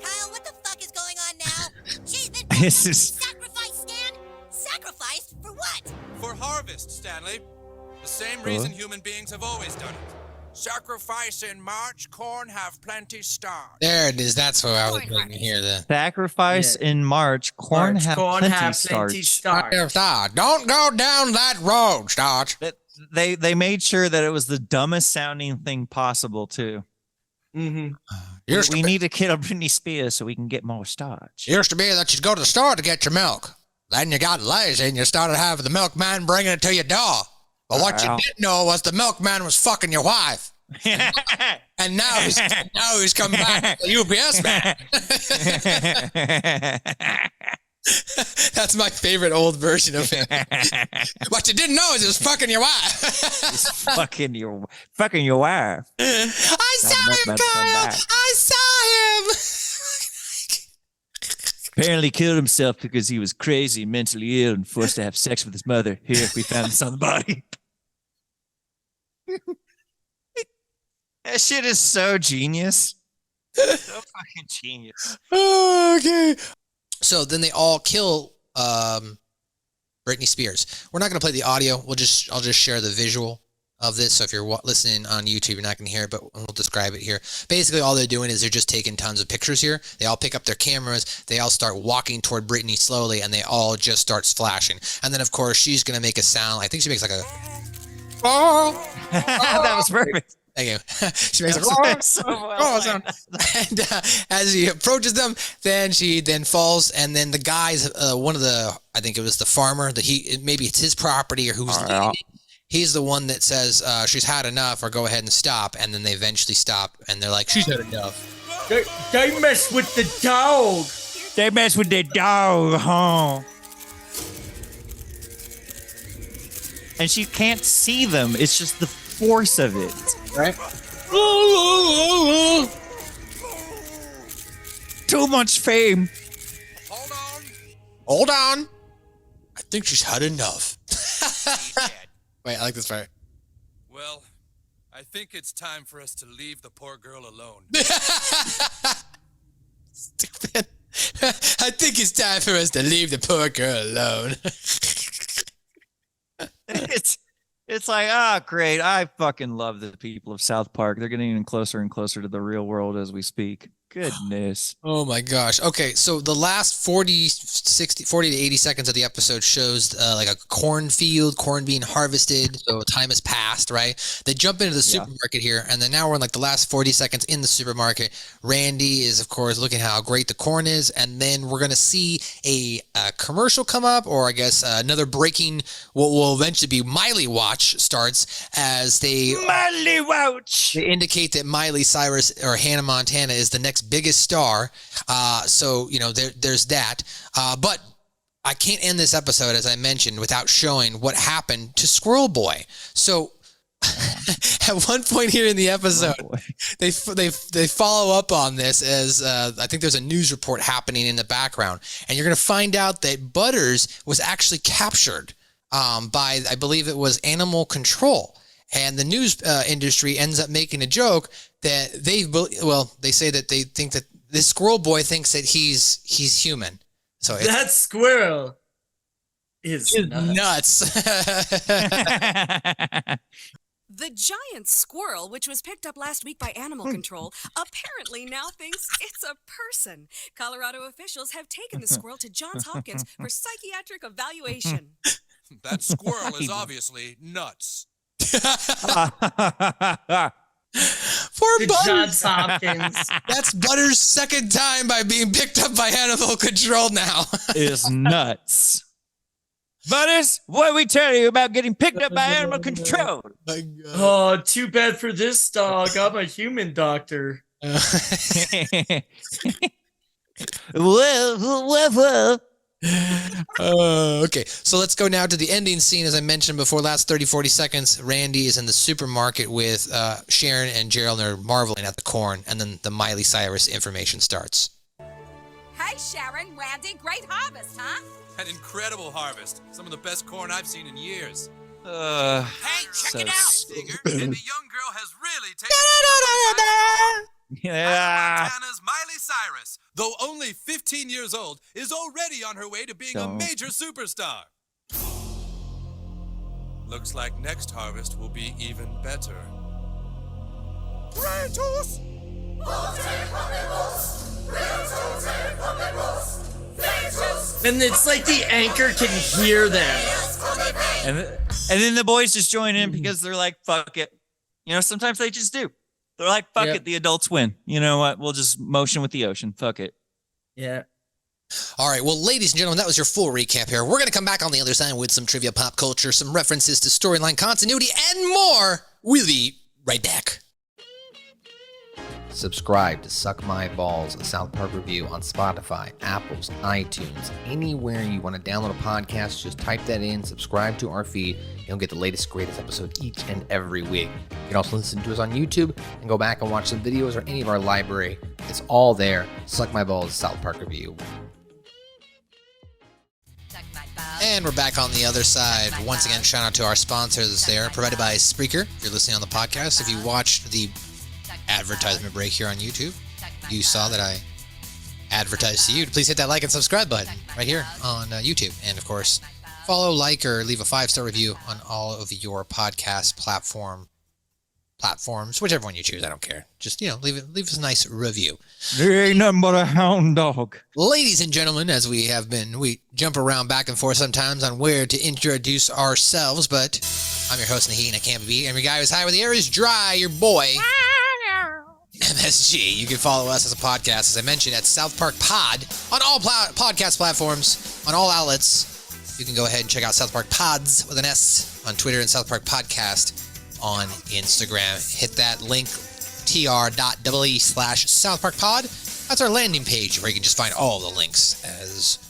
Kyle, what the fuck is going on now? She's been This is- sacrificed, Stan. Sacrificed for what? For harvest, Stanley. The same reason human beings have always done it. Sacrifice in March, corn have plenty starch. There it is. That's what I was waiting to hear. The Sacrifice Yeah. in March. Corn March, have corn plenty have starch. plenty starch. Don't go down that road, Starch. They made sure that it was the dumbest sounding thing possible too. Mm-hmm. We need to kill Britney Spears so we can get more starch. Used to be that you'd go to the store to get your milk. Then you got lazy and you started having the milkman bringing it to your door. But what you Wow. didn't know was the milkman was fucking your wife. And now he's coming back, the UPS man. That's my favorite old version of it. What you didn't know is it was fucking your wife. It's fucking your wife. I saw That him, milkman's come Kyle. back. I saw him. Apparently killed himself because he was crazy and mentally ill and forced to have sex with his mother. Here, we found this on the body. That shit is so genius. So fucking genius. Okay. So then they all kill Britney Spears. We're not going to play the audio. I'll just share the visual of this. So if you're listening on YouTube, you're not going to hear it, but we'll describe it here. Basically, all they're doing is they're just taking tons of pictures here. They all pick up their cameras. They all start walking toward Britney slowly, and they all just start flashing. And then, of course, she's going to make a sound. I think she makes like a... That was perfect. Thank you. She makes a sound. And as he approaches them, then she falls, and then the guy's one of the, I think it was the farmer that maybe it's his property or who's leading it. He's the one that says she's had enough or go ahead and stop, and then they eventually stop, and they're like, she's had enough. They mess with the dog. They mess with the dog, huh? And she can't see them. It's just the force of it. Right? Too much fame. Hold on. I think she's had enough. Wait, I like this part. Well, I think it's time for us to leave the poor girl alone. Stupid. I think it's time for us to leave the poor girl alone. It's like, great. I fucking love the people of South Park. They're getting even closer and closer to the real world as we speak. Goodness. Oh my gosh. Okay, so the last 40 to 80 seconds of the episode shows like a cornfield, corn being harvested. So time has passed, right? They jump into the supermarket here, and then now we're in like the last 40 seconds in the supermarket. Randy is, of course, looking how great the corn is, and then we're going to see a commercial come up, or I guess another breaking, what will eventually be Miley Watch starts as Miley Watch! They indicate that Miley Cyrus or Hannah Montana is the next biggest star. So, there's that. But I can't end this episode, as I mentioned, without showing what happened to Squirrel Boy. So at one point here in the episode, they follow up on this as I think there's a news report happening in the background. And you're going to find out that Butters was actually captured by, I believe it was Animal Control. And the news industry ends up making a joke that they say that they think that this Squirrel Boy thinks that he's human. So that Squirrel is nuts. The giant squirrel, which was picked up last week by Animal Control, apparently now thinks it's a person. Colorado officials have taken the squirrel to Johns Hopkins for psychiatric evaluation. That squirrel is obviously nuts. Poor Butters. Johns Hopkins. That's Butters' second time by being picked up by Animal Control now. Is nuts. Butters, what did we tell you about getting picked up by Animal Control? Oh, too bad for this dog. I'm a human doctor. Whoa. Okay, so let's go now to the ending scene. As I mentioned before, last 30-40 seconds, Randy is in the supermarket with Sharon and Gerald, and they're marveling at the corn, and then the Miley Cyrus information starts. Hey, Sharon, Randy, great harvest, huh? An incredible harvest. Some of the best corn I've seen in years. Hey, check it out! Digger, and the young girl has really taken Yeah. Montana's Miley Cyrus, though only 15 years old, is already on her way to being a major superstar. Looks like next harvest will be even better. Kratos! And it's like the anchor can hear them. And then the boys just join in because they're like, fuck it. Sometimes they just do. They're like, fuck it, the adults win. You know what? We'll just motion with the ocean. Fuck it. Yeah. All right, well, ladies and gentlemen, that was your full recap here. We're going to come back on the other side with some trivia, pop culture, some references to storyline continuity, and more. We'll be right back. Subscribe to Suck My Balls, a South Park review on Spotify, Apples, iTunes, anywhere you want to download a podcast. Just type that in, subscribe to our feed. You'll get the latest, greatest episode each and every week. You can also listen to us on YouTube and go back and watch some videos or any of our library. It's all there. Suck My Balls, South Park review. And we're back on the other side. Once again, shout out to our sponsors there, provided by Spreaker. If you're listening on the podcast, if you watched the advertisement break here on YouTube. You saw that I advertised to you. Please hit that like and subscribe button right here on YouTube. And of course, follow, like, or leave a 5-star review on all of your podcast platforms, whichever one you choose. I don't care. Just, leave us a nice review. There ain't nothing but a hound dog. Ladies and gentlemen, as we jump around back and forth sometimes on where to introduce ourselves, but I'm your host, Naheed, and I can't be beat. I'm your guy who's high when the air is dry, your boy, MSG. You can follow us as a podcast, as I mentioned, at SouthParkPod on all podcast platforms, on all outlets. You can go ahead and check out SouthParkPods with an S on Twitter and SouthParkPodcast on Instagram. Hit that link, tr.ee/SouthParkPod. That's our landing page where you can just find all the links as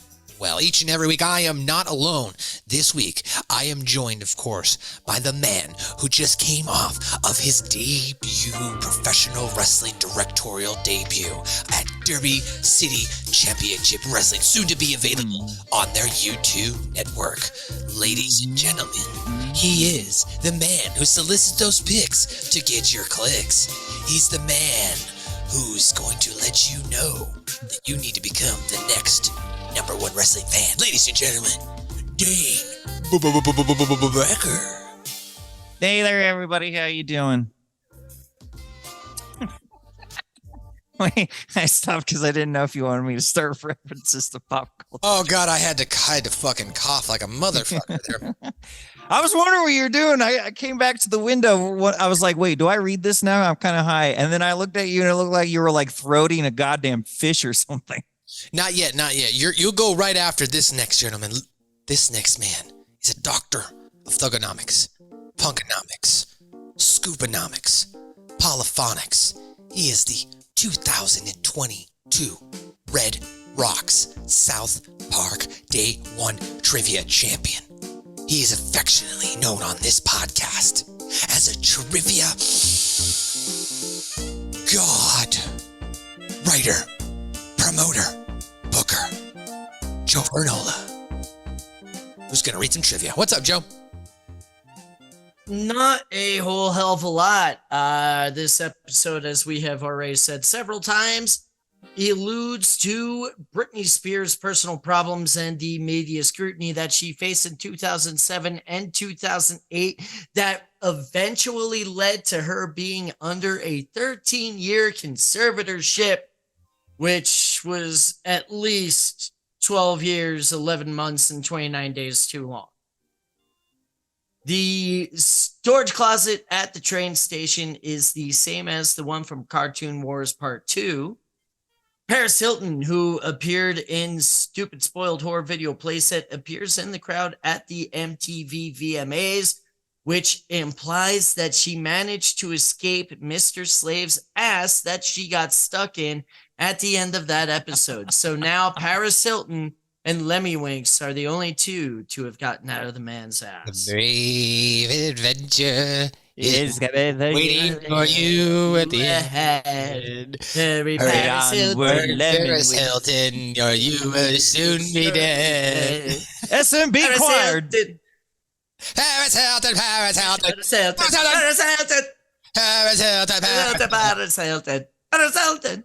well. Each and every week, I am not alone. This week, I am joined, of course, by the man who just came off of his debut professional wrestling directorial debut at Derby City Championship Wrestling, soon to be available on their YouTube network. Ladies and gentlemen, he is the man who solicits those pics to get your clicks. He's the man who's going to let you know that you need to become the next #1 wrestling fan. Ladies and gentlemen, Dane Becker. Hey there, everybody. How you doing? Wait, I stopped because I didn't know if you wanted me to start references to pop culture. Oh God, I had to fucking cough like a motherfucker there. I was wondering what you were doing. I came back to the window. I was like, wait, do I read this now? I'm kind of high. And then I looked at you and it looked like you were like throating a goddamn fish or something. Not yet. You'll go right after this next gentleman. This next man is a doctor of thugonomics, punkonomics, scooponomics, polyphonics. He is the 2022 Red Rocks South Park Day 1 Trivia Champion. He is affectionately known on this podcast as a trivia god, writer, promoter, booker, Joe Vernola. Who's going to read some trivia? What's up, Joe? Not a whole hell of a lot. This episode, as we have already said several times, alludes to Britney Spears' personal problems and the media scrutiny that she faced in 2007 and 2008 that eventually led to her being under a 13-year conservatorship, which was at least 12 years, 11 months, and 29 days too long. The storage closet at the train station is the same as the one from Cartoon Wars Part 2. Paris Hilton, who appeared in Stupid Spoiled Horror Video Playset, appears in the crowd at the MTV VMAs, which implies that she managed to escape Mr. Slave's ass that she got stuck in at the end of that episode. So now Paris Hilton and Lemmy Winks are the only two to have gotten out of the man's ass. The brave adventure is waiting for you at the end. Hurry, Paris Hilton. Paris Hilton, or you will soon be dead. SMB choir. Paris Hilton, Paris Hilton. Paris Hilton, Paris Hilton, Paris Hilton, Paris Hilton, Paris Hilton.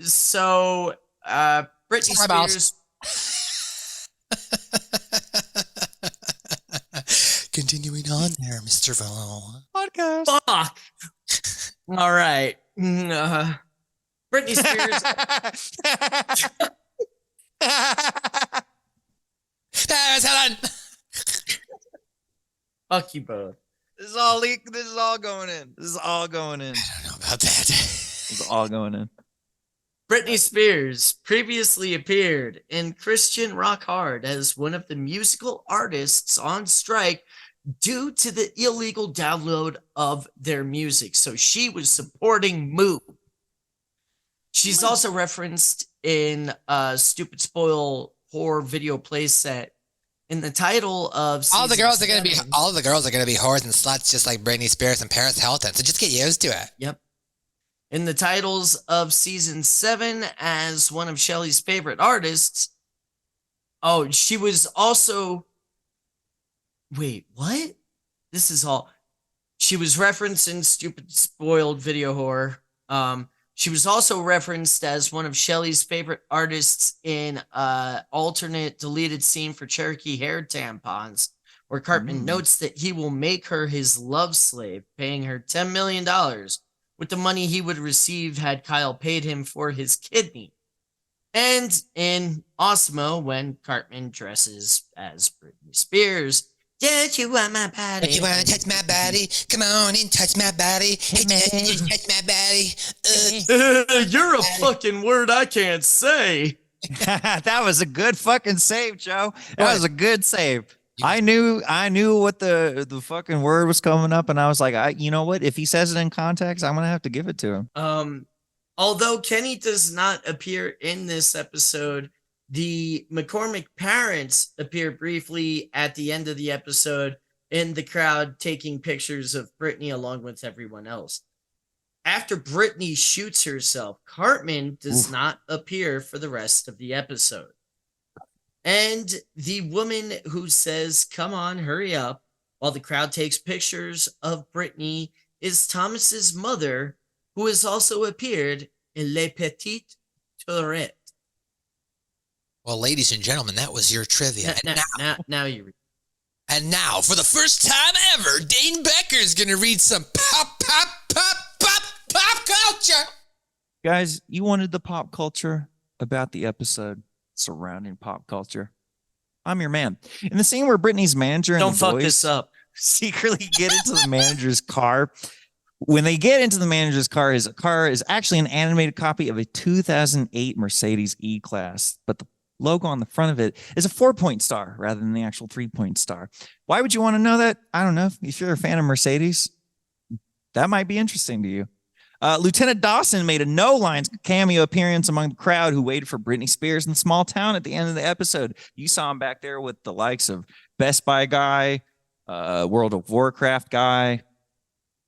So, Britney Spears. Continuing on there, Mr. Vaughn. Podcast. Fuck. All right. Britney Spears. Paris Hilton. Fuck you both. This is all going in. This is all going in. I don't know about that. This is all going in. Britney Spears previously appeared in Christian Rock Hard as one of the musical artists on strike due to the illegal download of their music. So she was supporting Moo. She's also referenced in Stupid Spoil Horror Video Playset in the title of all the girls are going to be 7. whores and sluts just like Britney Spears and Paris Hilton. So just get used to it. Yep. In the titles of season 7 as one of Shelley's favorite artists. Oh, she was also... Wait, what? This is all... She was referenced in Stupid Spoiled Video Horror. She was also referenced as one of Shelley's favorite artists in alternate deleted scene for Cherokee hair tampons, where Cartman notes that he will make her his love slave, paying her $10 million with the money he would receive had Kyle paid him for his kidney. And in Osmo, when Cartman dresses as Britney Spears, don't you want my body? Don't you want to touch my body? Come on and touch my body. Hey, touch my body. You're a fucking word I can't say. That was a good fucking save, Joe. That was a good save. I knew what the fucking word was coming up, and I was like, you know what? If he says it in context, I'm gonna have to give it to him. Although Kenny does not appear in this episode, the McCormick parents appear briefly at the end of the episode in the crowd taking pictures of Britney along with everyone else. After Britney shoots herself, Cartman does not appear for the rest of the episode. And the woman who says, "Come on, hurry up," while the crowd takes pictures of Britney is Thomas's mother, who has also appeared in Les Petites Tourettes. Well, ladies and gentlemen, that was your trivia. Now you read. And now, for the first time ever, Dane Becker's going to read some pop culture. Guys, you wanted the pop culture about the episode surrounding pop culture. I'm your man. In the scene where Britney's manager and Don't the fuck boys this up. secretly get into the manager's car. When they get into the manager's car, his car is actually an animated copy of a 2008 Mercedes E-Class, but the logo on the front of it is a 4-point star rather than the actual 3-point star. Why would you want to know that? I don't know. If you're a fan of Mercedes, that might be interesting to you. Lieutenant Dawson made a no-lines cameo appearance among the crowd who waited for Britney Spears in the small town at the end of the episode. You saw him back there with the likes of Best Buy guy, World of Warcraft guy,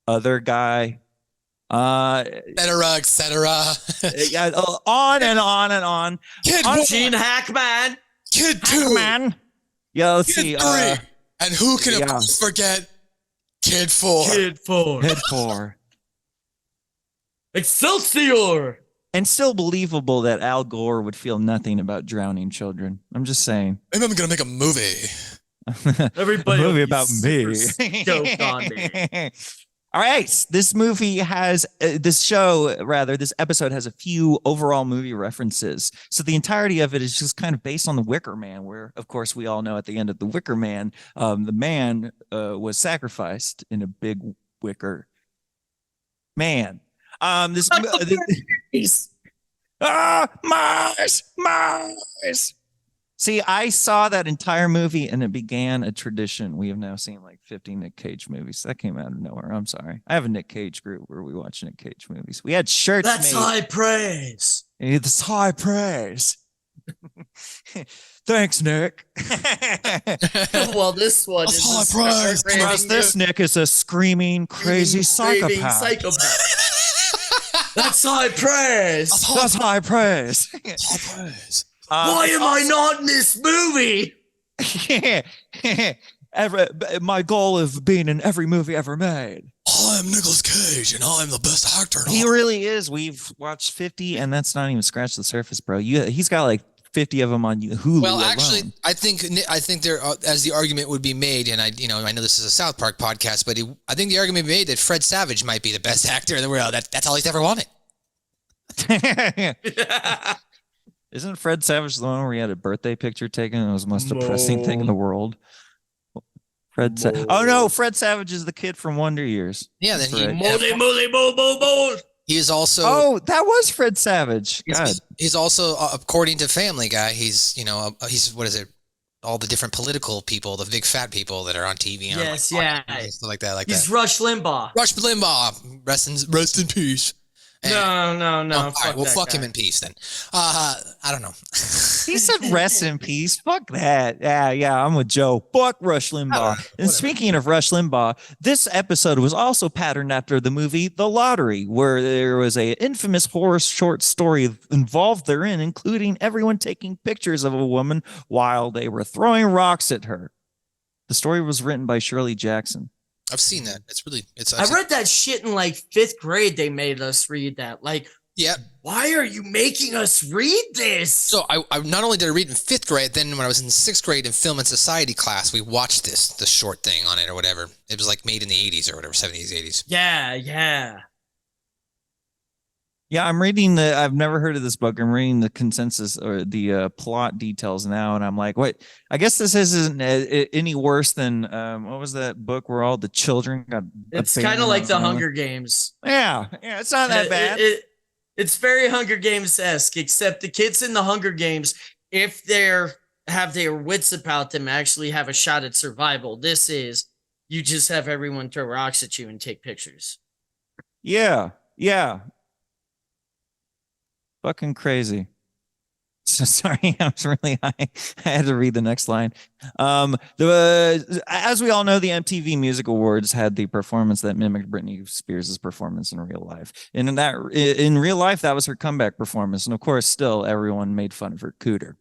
other guy, etc. Yeah, on and on and on. Kid Gene Hackman. Kid 2. Hackman. Yeah, let's Kid see. 3. And who can of course forget Kid 4? Kid 4. Kid 4. Excelsior! And still believable that Al Gore would feel nothing about drowning children. I'm just saying. Maybe I'm gonna make a movie. Everybody a movie will be about me. super stoked on me. All right. This movie has, this episode has a few overall movie references. So the entirety of it is just kind of based on The Wicker Man, where, of course, we all know at the end of The Wicker Man, the man was sacrificed in a big wicker man. Mars. See, I saw that entire movie and it began a tradition. We have now seen like 50 Nick Cage movies. That came out of nowhere. I'm sorry. I have a Nick Cage group where we watch Nick Cage movies. We had shirts. That's made. high praise. It's high praise. Thanks, Nick. Well, this one is This Nick is a screaming, crazy psychopath. That's high praise. That's high praise. High praise. Why am I not in this movie? My goal of being in every movie ever made. I'm Nicolas Cage, and I'm the best actor. He really is. We've watched 50, and that's not even scratched the surface, bro. He's got like 50 of them on Hulu. Well, alone. actually, I think there, as the argument would be made, and I know this is a South Park podcast, but I think the argument would be made that Fred Savage might be the best actor in the world. That's all he's ever wanted. Isn't Fred Savage the one where he had a birthday picture taken and it was the most depressing thing in the world? Oh no, Fred Savage is the kid from Wonder Years. Yeah, then he is also. Oh, that was Fred Savage. He's also, according to Family Guy, he's what is it? All the different political people, the big fat people that are on TV. Yes, stuff like that. He's Rush Limbaugh. Rush Limbaugh, rest in peace. No. All right, well, fuck him in peace then. I don't know. He said rest in peace. Fuck that. Yeah, I'm with Joe. Fuck Rush Limbaugh. And speaking of Rush Limbaugh, this episode was also patterned after the movie The Lottery, where there was a infamous horror short story involved therein, including everyone taking pictures of a woman while they were throwing rocks at her. The story was written by Shirley Jackson. I've seen that. It's really, I read that shit in like 5th grade. They made us read that. Like, yeah. Why are you making us read this? So I not only did I read in 5th grade, then when I was in 6th grade in film and society class, we watched the short thing on it or whatever. It was like made in the 80s or whatever, 70s, 80s. Yeah. Yeah, I'm reading I've never heard of this book. I'm reading the consensus or the plot details now, and I'm like, wait, I guess this isn't any worse than what was that book where all the children got? It's kind of like the Hunger Games. Yeah, it's not that bad. It's very Hunger Games-esque, except the kids in the Hunger Games, if have their wits about them, actually have a shot at survival. This is, you just have everyone throw rocks at you and take pictures. Yeah. Fucking crazy. So sorry, I was really high. I had to read the next line. As we all know, the MTV Music Awards had the performance that mimicked Britney Spears' performance in real life. And in real life, that was her comeback performance. And of course, still everyone made fun of her cooter.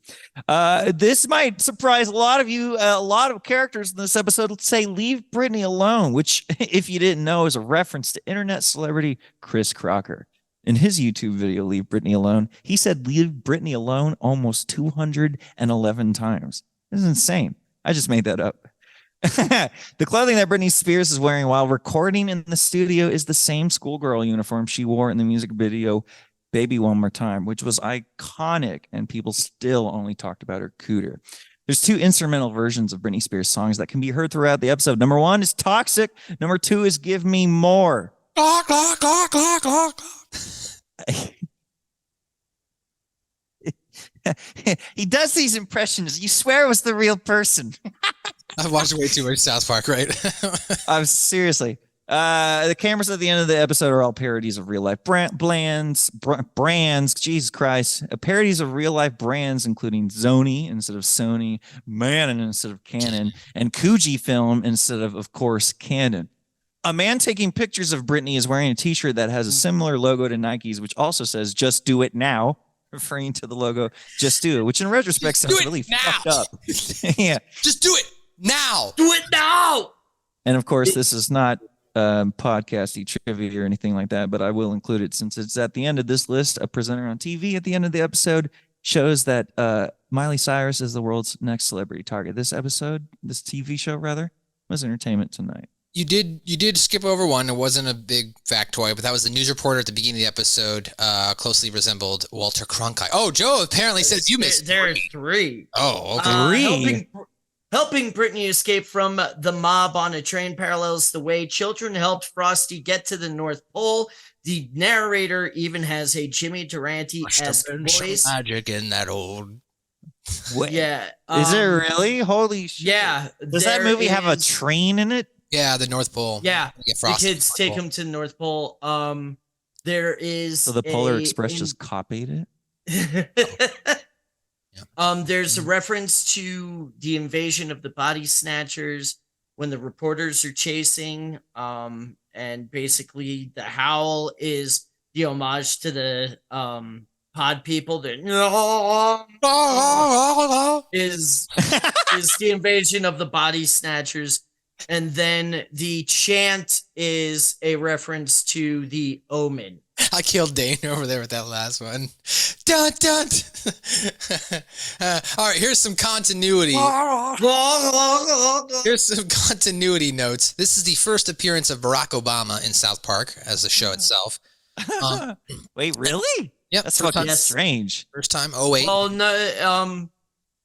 This might surprise a lot of you. A lot of characters in this episode say "Leave Britney alone," which, if you didn't know, is a reference to internet celebrity Chris Crocker. In his YouTube video, Leave Britney Alone, he said "Leave Britney Alone" almost 211 times. This is insane. I just made that up. The clothing that Britney Spears is wearing while recording in the studio is the same schoolgirl uniform she wore in the music video Baby One More Time, which was iconic, and people still only talked about her cooter. There's 2 instrumental versions of Britney Spears songs that can be heard throughout the episode. Number 1 is Toxic. Number 2 is Give Me More. He does these impressions. You swear it was the real person. I've watched way too much South Park, right? I'm seriously. The cameras at the end of the episode are all parodies of real life brands. Jesus Christ. Parodies of real life brands, including Sony instead of Sony, Manon instead of Canon, and Fujifilm instead of course, Canon. A man taking pictures of Britney is wearing a t-shirt that has a similar logo to Nike's, which also says "Just Do It Now," referring to the logo "Just Do It," which in retrospect sounds really fucked up. Yeah. Just do it now. Do it now. And of course, this is not podcasty trivia or anything like that, but I will include it since it's at the end of this list. A presenter on TV at the end of the episode shows that Miley Cyrus is the world's next celebrity target. This TV show rather, was Entertainment Tonight. You did skip over one. It wasn't a big factoid, but that was the news reporter at the beginning of the episode. Closely resembled Walter Cronkite. Oh, Joe apparently says you missed. There are 3. Oh, okay. Helping Britney escape from the mob on a train parallels the way children helped Frosty get to the North Pole. The narrator even has a Jimmy Durante-esque voice. Magic in that old. What? Yeah. Is it really? Holy shit. Yeah. Does that movie have a train in it? Yeah, the North Pole. Yeah, the kids take them to the North Pole. There is so the Polar Express just copied it. There's a reference to the invasion of the Body Snatchers when the reporters are chasing. And basically the howl is the homage to the pod people. That is the invasion of the Body Snatchers. And then the chant is a reference to the Omen. I killed Dane over there with that last one. Dun, dun. All right, here's some continuity. Here's some continuity notes. This is the first appearance of Barack Obama in South Park as the show itself. Wait, really? Yep. That's fucking strange. First time, 08. Well, no,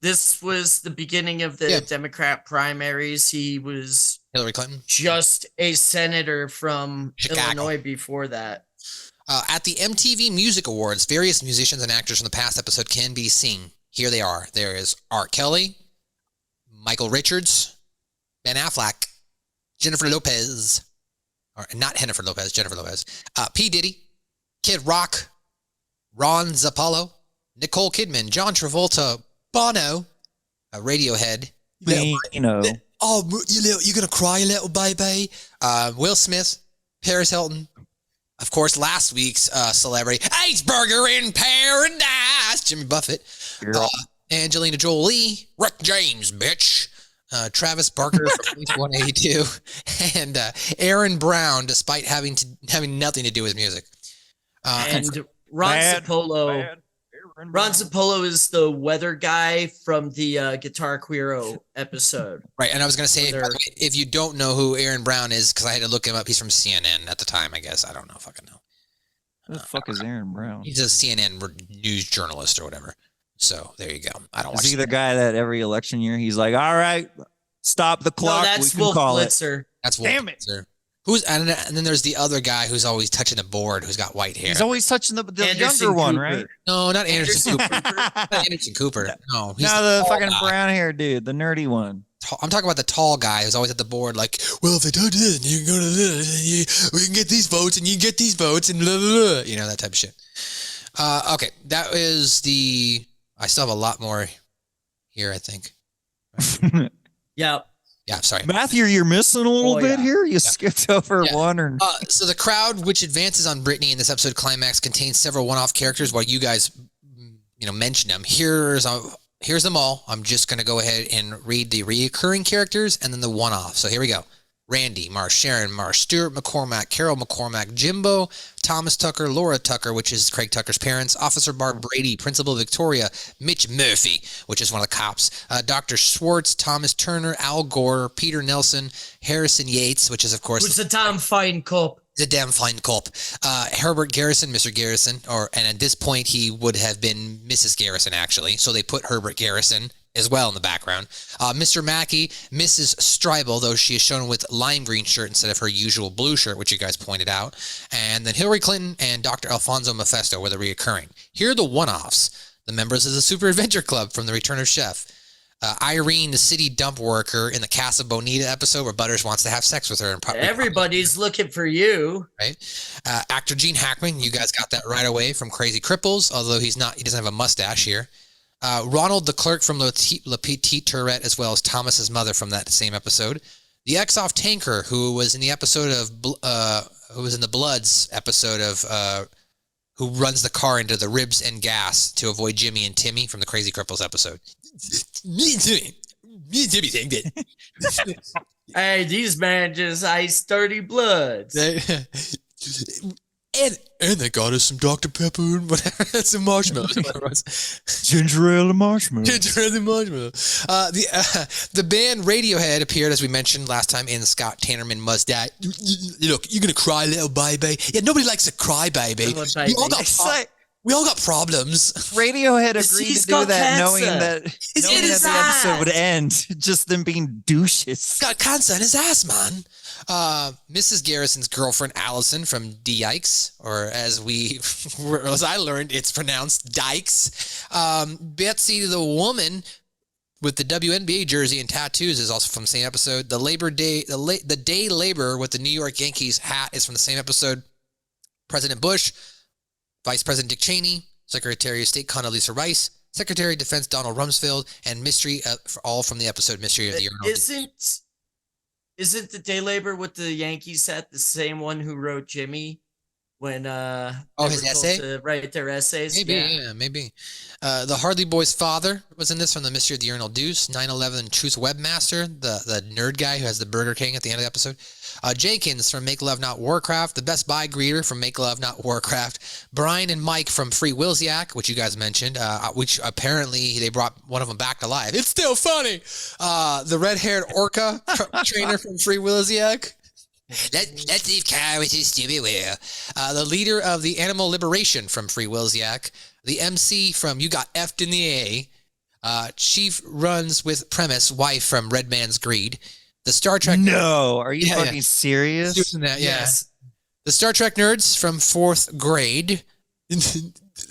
this was the beginning of the Democrat primaries. He was Hillary Clinton, just a senator from Chicago. Illinois before that. At the MTV Music Awards, various musicians and actors from the past episode can be seen. Here they are. There is R. Kelly, Michael Richards, Ben Affleck, Jennifer Lopez, or not Jennifer Lopez, P. Diddy, Kid Rock, Ron Zappallo, Nicole Kidman, John Travolta, Bono, Radiohead. Oh, you're gonna cry, little baby. Will Smith, Paris Hilton. Of course, last week's celebrity, Iceberger in Paradise, Jimmy Buffett, Angelina Jolie, Rick James, bitch, Travis Barker from S12E2, and Aaron Brown, despite having nothing to do with music. And Ron Sapolo. Ron Sapolo is the weather guy from the Guitar Queero episode. Right, and I was going to say, if you don't know who Aaron Brown is, because I had to look him up, he's from CNN at the time, I guess. I don't know if I can know. Who the fuck is Aaron Brown? He's a CNN news journalist or whatever. So there you go. I don't watch. Is he the guy that every election year he's like, all right, stop the clock. No, that's we can Wolf call Blitzer. it. That's Wolf Blitzer. And then there's the other guy who's always touching the board, who's got white hair. He's always touching the Anderson younger one, Cooper. right? No, not Anderson Cooper. Not Anderson Cooper. No, he's the tall fucking guy. brown hair dude, the nerdy one. I'm talking about the tall guy who's always at the board, like, well, if they do this, you can go to this, we can get these votes, and you can get these votes, and blah, blah, blah. You know, that type of shit. Okay, that is I still have a lot more here, I think. Yep. Yeah, sorry. Matthew, you're missing a little bit here. You skipped over one. Or... so the crowd, which advances on Britney in this episode climax, contains several one-off characters. While you guys, mention them, here's them all. I'm just going to go ahead and read the reoccurring characters and then the one-off. So here we go. Randy, Marsh, Sharon, Marsh, Stuart McCormack, Carol McCormack, Jimbo, Thomas Tucker, Laura Tucker, which is Craig Tucker's parents, Officer Barb Brady, Principal Victoria, Mitch Murphy, which is one of the cops, Dr. Schwartz, Thomas Turner, Al Gore, Peter Nelson, Harrison Yates, which is, of course... Who's the damn fine cop? The damn fine cop. Herbert Garrison, Mr. Garrison, and at this point he would have been Mrs. Garrison, actually, so they put Herbert Garrison as well in the background. Mr. Mackey, Mrs. Streibel, though she is shown with lime green shirt instead of her usual blue shirt, which you guys pointed out. And then Hillary Clinton and Dr. Alfonso Mephisto were the reoccurring. Here are the one-offs. The members of the Super Adventure Club from The Return of Chef. Irene, the city dump worker in the Casa Bonita episode where Butters wants to have sex with her. And everybody's looking for you. Right? Actor Gene Hackman, you guys got that right away from Crazy Cripples, although he doesn't have a mustache here. Ronald, the clerk from Le Petite Tourette, as well as Thomas's mother from that same episode. The X-Off tanker, who was in the episode of, who was in the Bloods episode of, who runs the car into the ribs and gas to avoid Jimmy and Timmy from the Crazy Cripples episode. Me and Timmy think that. Hey, these man just iced 30 bloods. And they got us some Dr. Pepper and whatever, some marshmallows. Ginger ale and marshmallows. Ginger ale and marshmallows. The band Radiohead appeared, as we mentioned last time, in Scott Tannerman Must Die. Look, you're going to cry, little baby. Yeah, nobody likes to cry, baby. We all got problems. Radiohead agreed to do that knowing that the episode would end. Just them being douches. He's got cancer in his ass, man. Mrs. Garrison's girlfriend, Allison from Dykes, or as I learned, it's pronounced Dykes. Betsy, the woman with the WNBA jersey and tattoos, is also from the same episode. The day laborer with the New York Yankees hat is from the same episode. President Bush, Vice President Dick Cheney, Secretary of State Condoleezza Rice, Secretary of Defense Donald Rumsfeld, and Mystery, all from the episode Mystery of the Urinal. Isn't the day labor with the Yankees hat the same one who wrote Jimmy when his essay to write their essays? Maybe. The Hardly Boys' father was in this from the Mystery of the Urinal Deuce. 9/11 Truth Webmaster, the nerd guy who has the Burger King at the end of the episode. Jenkins from Make Love Not Warcraft, the Best Buy greeter from Make Love Not Warcraft, Brian and Mike from Free Wilsiak, which you guys mentioned, which apparently they brought one of them back to life. It's still funny. The red-haired orca trainer from Free Wilsiak. Let's leave Kai with his stupid will. The leader of the Animal Liberation from Free Wilsiak, the MC from You Got F'd in the A, Chief Runs with Premise, wife from Red Man's Greed. The Star Trek... No, are you fucking serious? Yes. The Star Trek nerds from 4th grade,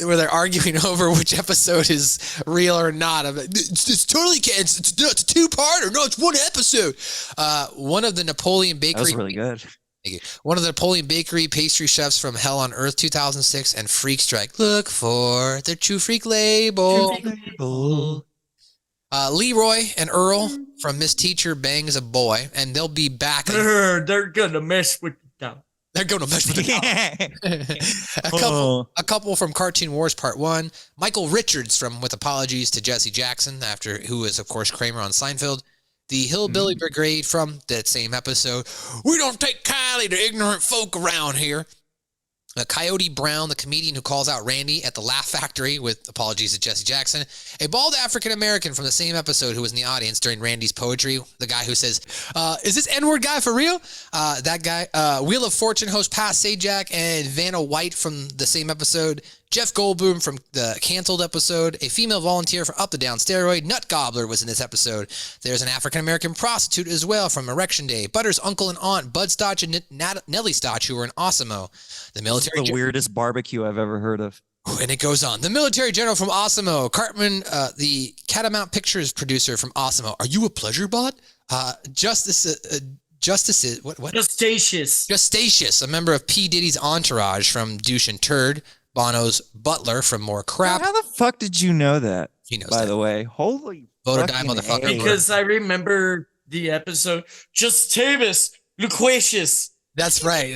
where they're arguing over which episode is real or not. It's totally... It's a two-parter. No, it's one episode. One of the Napoleon Bakery... That was really good. Thank you. One of the Napoleon Bakery pastry chefs from Hell on Earth 2006 and Freak Strike. Look for the True Freak label. Leroy and Earl from Miss Teacher Bangs a Boy, and they'll be back. They're gonna mess with the They're gonna mess with the a couple from Cartoon Wars Part 1. Michael Richards from With Apologies to Jesse Jackson, who is of course Kramer on Seinfeld. The Hillbilly Brigade from that same episode. We don't take kindly to ignorant folk around here. Coyote Brown, the comedian who calls out Randy at the Laugh Factory, with apologies to Jesse Jackson. A bald African-American from the same episode who was in the audience during Randy's poetry. The guy who says, is this N-word guy for real? That guy. Wheel of Fortune host Pat Sajak and Vanna White from the same episode. Jeff Goldblum from the canceled episode. A female volunteer from Up the Down Steroid. Nut Gobbler was in this episode. There's an African-American prostitute as well from Erection Day. Butter's uncle and aunt, Bud Stotch and Nellie Stotch, who were in Osimo. The military. The weirdest barbecue I've ever heard of. And it goes on. The military general from Osimo. Cartman, the Catamount Pictures producer from Osimo. Are you a pleasure bot? Justatius, a member of P. Diddy's entourage from Douche and Turd. Bono's butler from More Crap. How the fuck did you know that? He knows by that. the way. Holy Vote or die, fucking motherfucker. A. Because I remember the episode, Justavis Loquacious. That's right.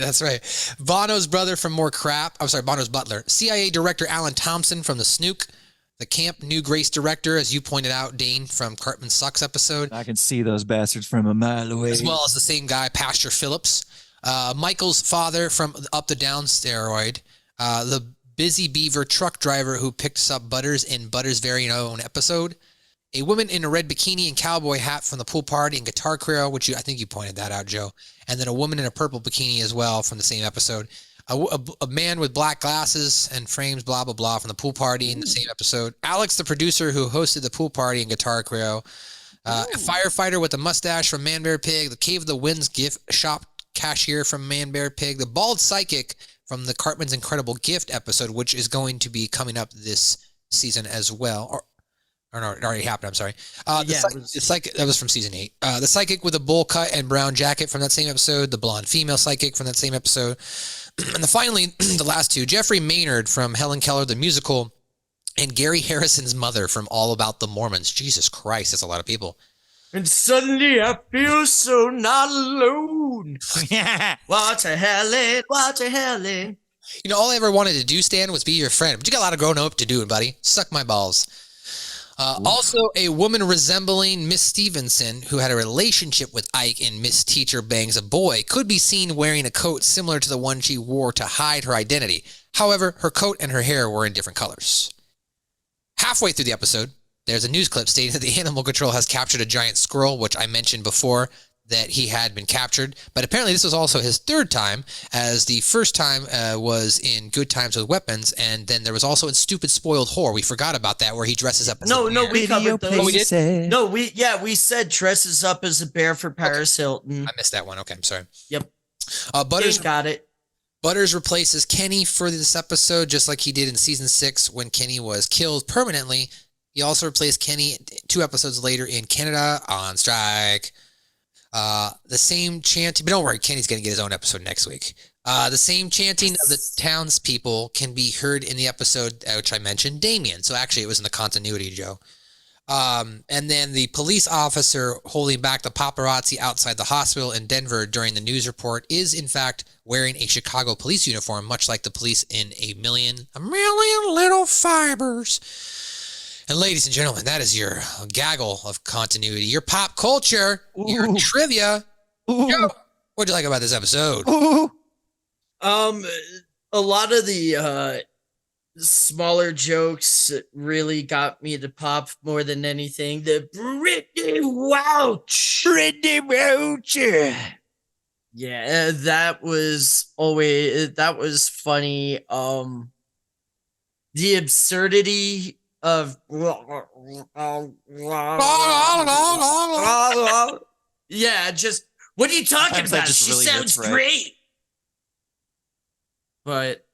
Bono's brother from More Crap. I'm sorry, Bono's butler. CIA director Alan Thompson from The Snook. The Camp New Grace director, as you pointed out, Dane from Cartman Sucks episode. I can see those bastards from a mile away. As well as the same guy, Pastor Phillips. Michael's father from Up the Down Steroid. The Busy Beaver truck driver who picked up Butters in Butters' very own episode. A woman in a red bikini and cowboy hat from the pool party and Guitar Hero, which I think you pointed that out, Joe. And then a woman in a purple bikini as well from the same episode. A man with black glasses and frames, blah, blah, blah, from the pool party in the same episode. Alex, the producer who hosted the pool party and Guitar Hero. A firefighter with a mustache from Man Bear Pig. The Cave of the Winds gift shop cashier from Man Bear Pig. The bald psychic from the Cartman's Incredible Gift episode, which is going to be coming up this season as well. Or no, it already happened, I'm sorry. The psychic, that was from season 8. The psychic with a bowl cut and brown jacket from that same episode. The blonde female psychic from that same episode. And finally, the last two, Jeffrey Maynard from Helen Keller, the musical, and Gary Harrison's mother from All About the Mormons. Jesus Christ, that's a lot of people. And suddenly I feel so not alone. Watch a Helen. You know, all I ever wanted to do, Stan, was be your friend. But you got a lot of growing up to do, buddy. Suck my balls. Also, a woman resembling Miss Stevenson, who had a relationship with Ike in Miss Teacher Bangs a Boy, could be seen wearing a coat similar to the one she wore to hide her identity. However, her coat and her hair were in different colors. Halfway through the episode, there's a news clip stating that the Animal Control has captured a giant squirrel, which I mentioned before that he had been captured. But apparently this was also his third time, as the first time was in Good Times with Weapons, and then there was also in Stupid Spoiled Whore. We forgot about that, where he dresses up as a bear. We covered those. Oh, we did? No, we said dresses up as a bear for Paris Hilton. I missed that one. Okay, I'm sorry. Yep. Butters got it. Butters replaces Kenny for this episode, just like he did in season 6 when Kenny was killed permanently. He also replaced Kenny 2 episodes later in Canada on strike. The same chanting, but don't worry, Kenny's going to get his own episode next week. The same chanting of the townspeople can be heard in the episode, which I mentioned, Damien. So actually, it was in the continuity, Joe. And then the police officer holding back the paparazzi outside the hospital in Denver during the news report is, in fact, wearing a Chicago police uniform, much like the police in A Million Little Fibers. And ladies and gentlemen, that is your gaggle of continuity, your pop culture, your trivia. Yo, what'd you like about this episode? A lot of the smaller jokes really got me to pop more than anything. The Britney Watch. Yeah, that was funny. The absurdity of yeah, just what are you talking about? She really sounds great. But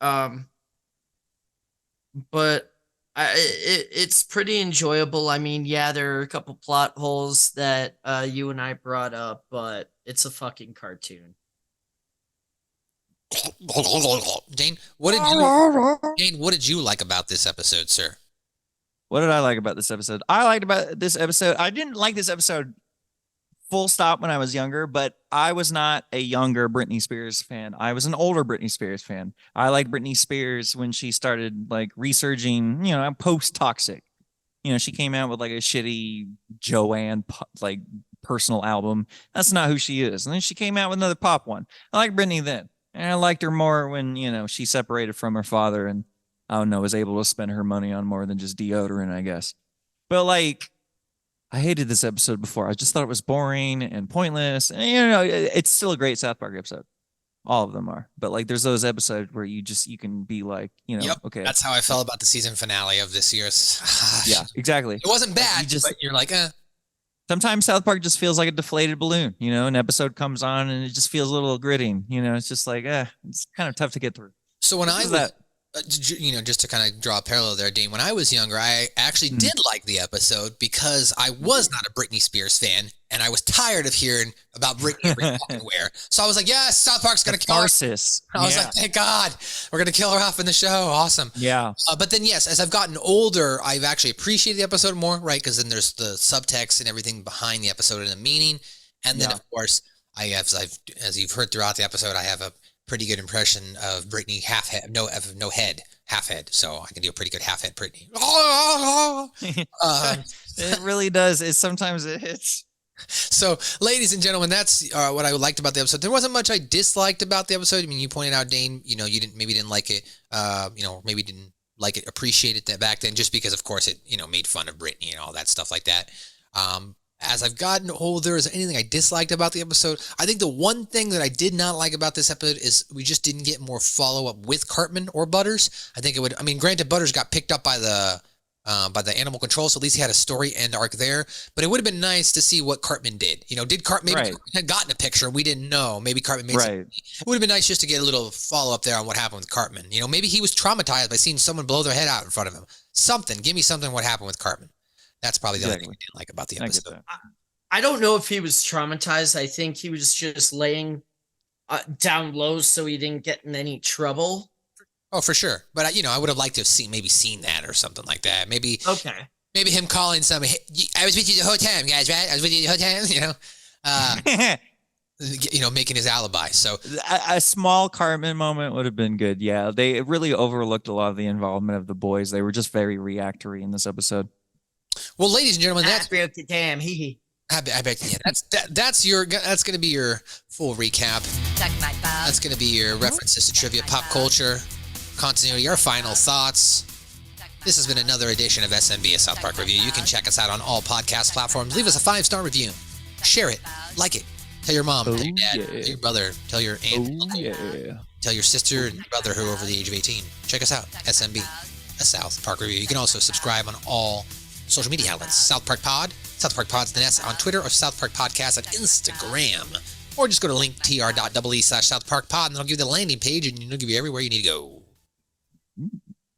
it's pretty enjoyable. I mean, yeah, there are a couple plot holes that you and I brought up, but it's a fucking cartoon. Dane, what did you like about this episode, sir? What did I like about this episode? I didn't like this episode full stop when I was younger, but I was not a younger Britney Spears fan. I was an older Britney Spears fan. I liked Britney Spears when she started like resurging, post-toxic. She came out with like a shitty Joanne personal album. That's not who she is. And then she came out with another pop one. I like Britney then. And I liked her more when, she separated from her father and, I don't know, was able to spend her money on more than just deodorant, I guess. But like, I hated this episode before. I just thought it was boring and pointless. And, it's still a great South Park episode. All of them are. But like, there's those episodes where you can be like, Yep, okay. That's how I felt about the season finale of this year's. Yeah, exactly. It wasn't bad, but you're like, Sometimes South Park just feels like a deflated balloon. An episode comes on and it just feels a little gritting. It's just like, it's kind of tough to get through. So when I was, just to kind of draw a parallel there, Dane, when I was younger, I actually did like the episode because I was not a Britney Spears fan, and I was tired of hearing about Britney everywhere. So I was like, yes, South Park's going to kill her. I was like, thank God, we're going to kill her off in the show. Awesome. Yeah. But then, yes, as I've gotten older, I've actually appreciated the episode more, right? Because then there's the subtext and everything behind the episode and the meaning. And then, of course, as you've heard throughout the episode, I have a pretty good impression of Britney half head, no head, half head. So I can do a pretty good half head Britney. It really does. Sometimes it hits. So, ladies and gentlemen, that's what I liked about the episode. There wasn't much I disliked about the episode. I mean, you pointed out, Dane, you didn't like it, maybe didn't like it, appreciate it that back then, just because, of course, it, made fun of Britney and all that stuff like that. As I've gotten older, is there anything I disliked about the episode? I think the one thing that I did not like about this episode is we just didn't get more follow-up with Cartman or Butters. I think granted, Butters got picked up by the animal control, so at least he had a story and arc there. But it would have been nice to see what Cartman did. Did Cartman Cartman had gotten a picture? We didn't know. Maybe Cartman made something. It would have been nice just to get a little follow-up there on what happened with Cartman. Maybe he was traumatized by seeing someone blow their head out in front of him. Something. Give me something what happened with Cartman. That's probably the other thing I didn't like about the episode. I don't know if he was traumatized. I think he was just laying down low so he didn't get in any trouble. Oh, for sure. But I would have liked to have seen that or something like that. Maybe him calling I was with you the whole time, guys, right? I was with you the whole time, making his alibi. So a small Cartman moment would have been good. Yeah, they really overlooked a lot of the involvement of the boys. They were just very reactory in this episode. Well, ladies and gentlemen, that's broke the dam. I bet that's going to be your full recap. That's going to be your references to trivia, pop culture, continuity, our final thoughts. This has been another edition of SMB, a South Park Review. You can check us out on all podcast platforms. Leave us a 5-star review. Share it. Like it. Tell your mom, tell your dad, tell your brother, tell your aunt, tell your sister and brother who are over the age of 18. Check us out, SMB, a South Park Review. You can also subscribe on all social media outlets. South Park Pod, South Park Pod's the nest on Twitter, or South Park Podcast on Instagram. Or just go to linktr.ee/SouthParkPod, and I'll give you the landing page, and it'll give you everywhere you need to go.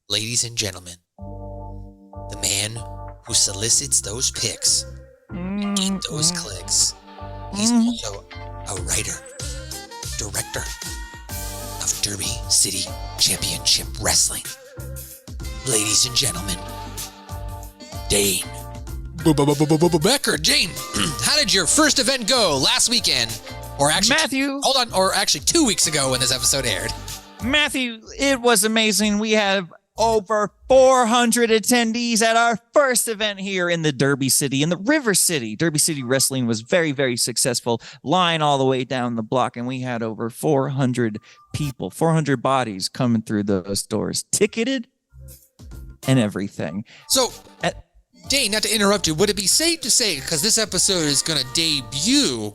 Ladies and gentlemen, the man who solicits those pics, get those clicks, he's also a writer, director of Derby City Championship Wrestling. Ladies and gentlemen, Dane Becker. Dane, how did your first event go last weekend? Or actually, Matthew. Hold on, or actually 2 weeks ago when this episode aired. Matthew, it was amazing. We have over 400 attendees at our first event here in the Derby City, in the River City. Derby City Wrestling was very, very successful. Line all the way down the block, and we had over 400 people, 400 bodies coming through those doors, ticketed and everything. So, Dane, not to interrupt you, would it be safe to say, because this episode is going to debut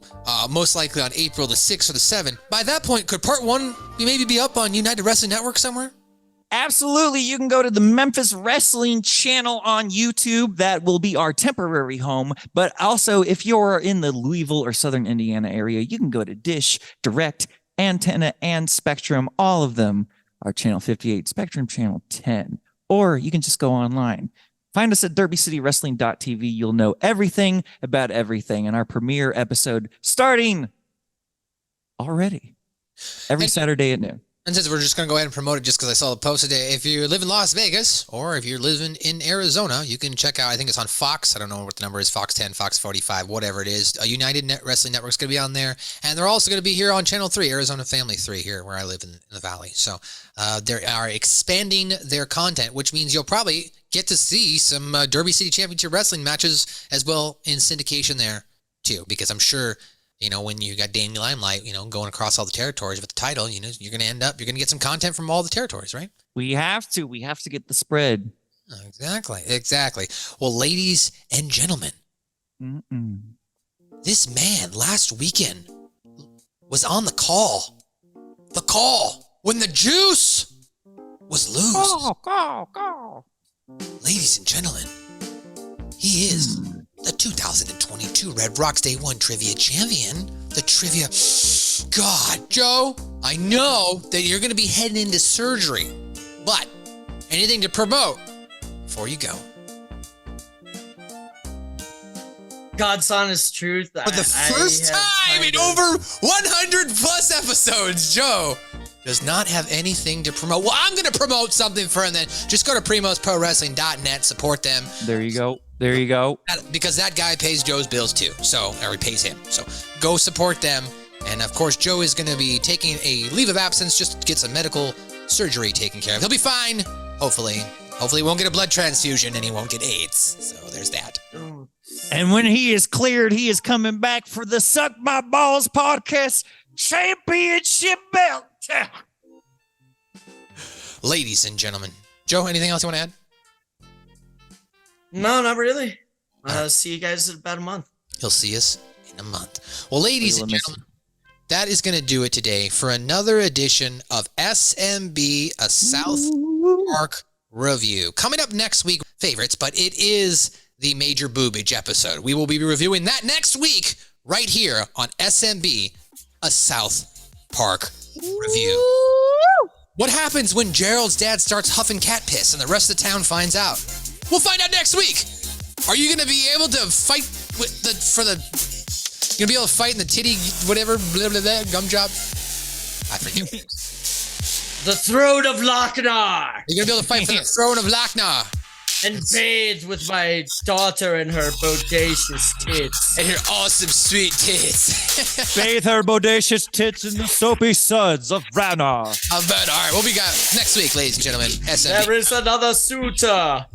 most likely on April the 6th or the 7th, by that point, could part 1 maybe be up on United Wrestling Network somewhere? Absolutely. You can go to the Memphis Wrestling channel on YouTube. That will be our temporary home. But also, if you're in the Louisville or Southern Indiana area, you can go to Dish, Direct, Antenna, and Spectrum. All of them are Channel 58, Spectrum Channel 10. Or you can just go online. Find us at derbycitywrestling.tv. You'll know everything about everything. And our premiere episode starting already every Saturday at noon. And since we're just going to go ahead and promote it just because I saw the post today, if you live in Las Vegas or if you're living in Arizona, you can check out, I think it's on Fox. I don't know what the number is, Fox 10, Fox 45, whatever it is. United Wrestling Network's going to be on there. And they're also going to be here on Channel 3, Arizona Family 3, here where I live in the Valley. So they are expanding their content, which means you'll probably get to see some Derby City Championship Wrestling matches as well in syndication there too, because I'm sure, when you got Dane Limelight, going across all the territories with the title, you're going to get some content from all the territories, right? We have to get the spread. Exactly. Well, ladies and gentlemen, this man last weekend was on the call when the juice was loose. Call. Ladies and gentlemen, he is the 2022 Red Rocks Day 1 Trivia Champion. The trivia... God, Joe, I know that you're going to be heading into surgery, but anything to promote before you go? God's honest truth. For the first time in over 100 plus episodes, Joe does not have anything to promote. Well, I'm going to promote something for him then. Just go to primosprowrestling.net, support them. There you go. Because that guy pays Joe's bills too, or he pays him. So go support them. And of course, Joe is going to be taking a leave of absence just to get some medical surgery taken care of. He'll be fine, hopefully. Hopefully he won't get a blood transfusion and he won't get AIDS. So there's that. And when he is cleared, he is coming back for the Suck My Balls podcast championship belt. Ladies and gentlemen. Joe, anything else you want to add? No, not really. See you guys in about a month. He'll see us in a month. Well, ladies and gentlemen, that is going to do it today for another edition of SMB, a South Park review. Coming up next week, favorites, but it is the Major Boobage episode. We will be reviewing that next week right here on SMB, a South Park review. What happens when Gerald's dad starts huffing cat piss and the rest of the town finds out? We'll find out next week. Are you going to be able to fight you're going to be able to fight in the titty, whatever, blah, blah, blah, gum job? I forget. The throne of Lochnar. You're going to be able to fight for the throne of Lochnar. And bathe with my daughter and her bodacious tits. And her awesome sweet tits. Bathe her bodacious tits in the soapy suds of Rana. All right, what we got next week, ladies and gentlemen? SMB. There is another suitor.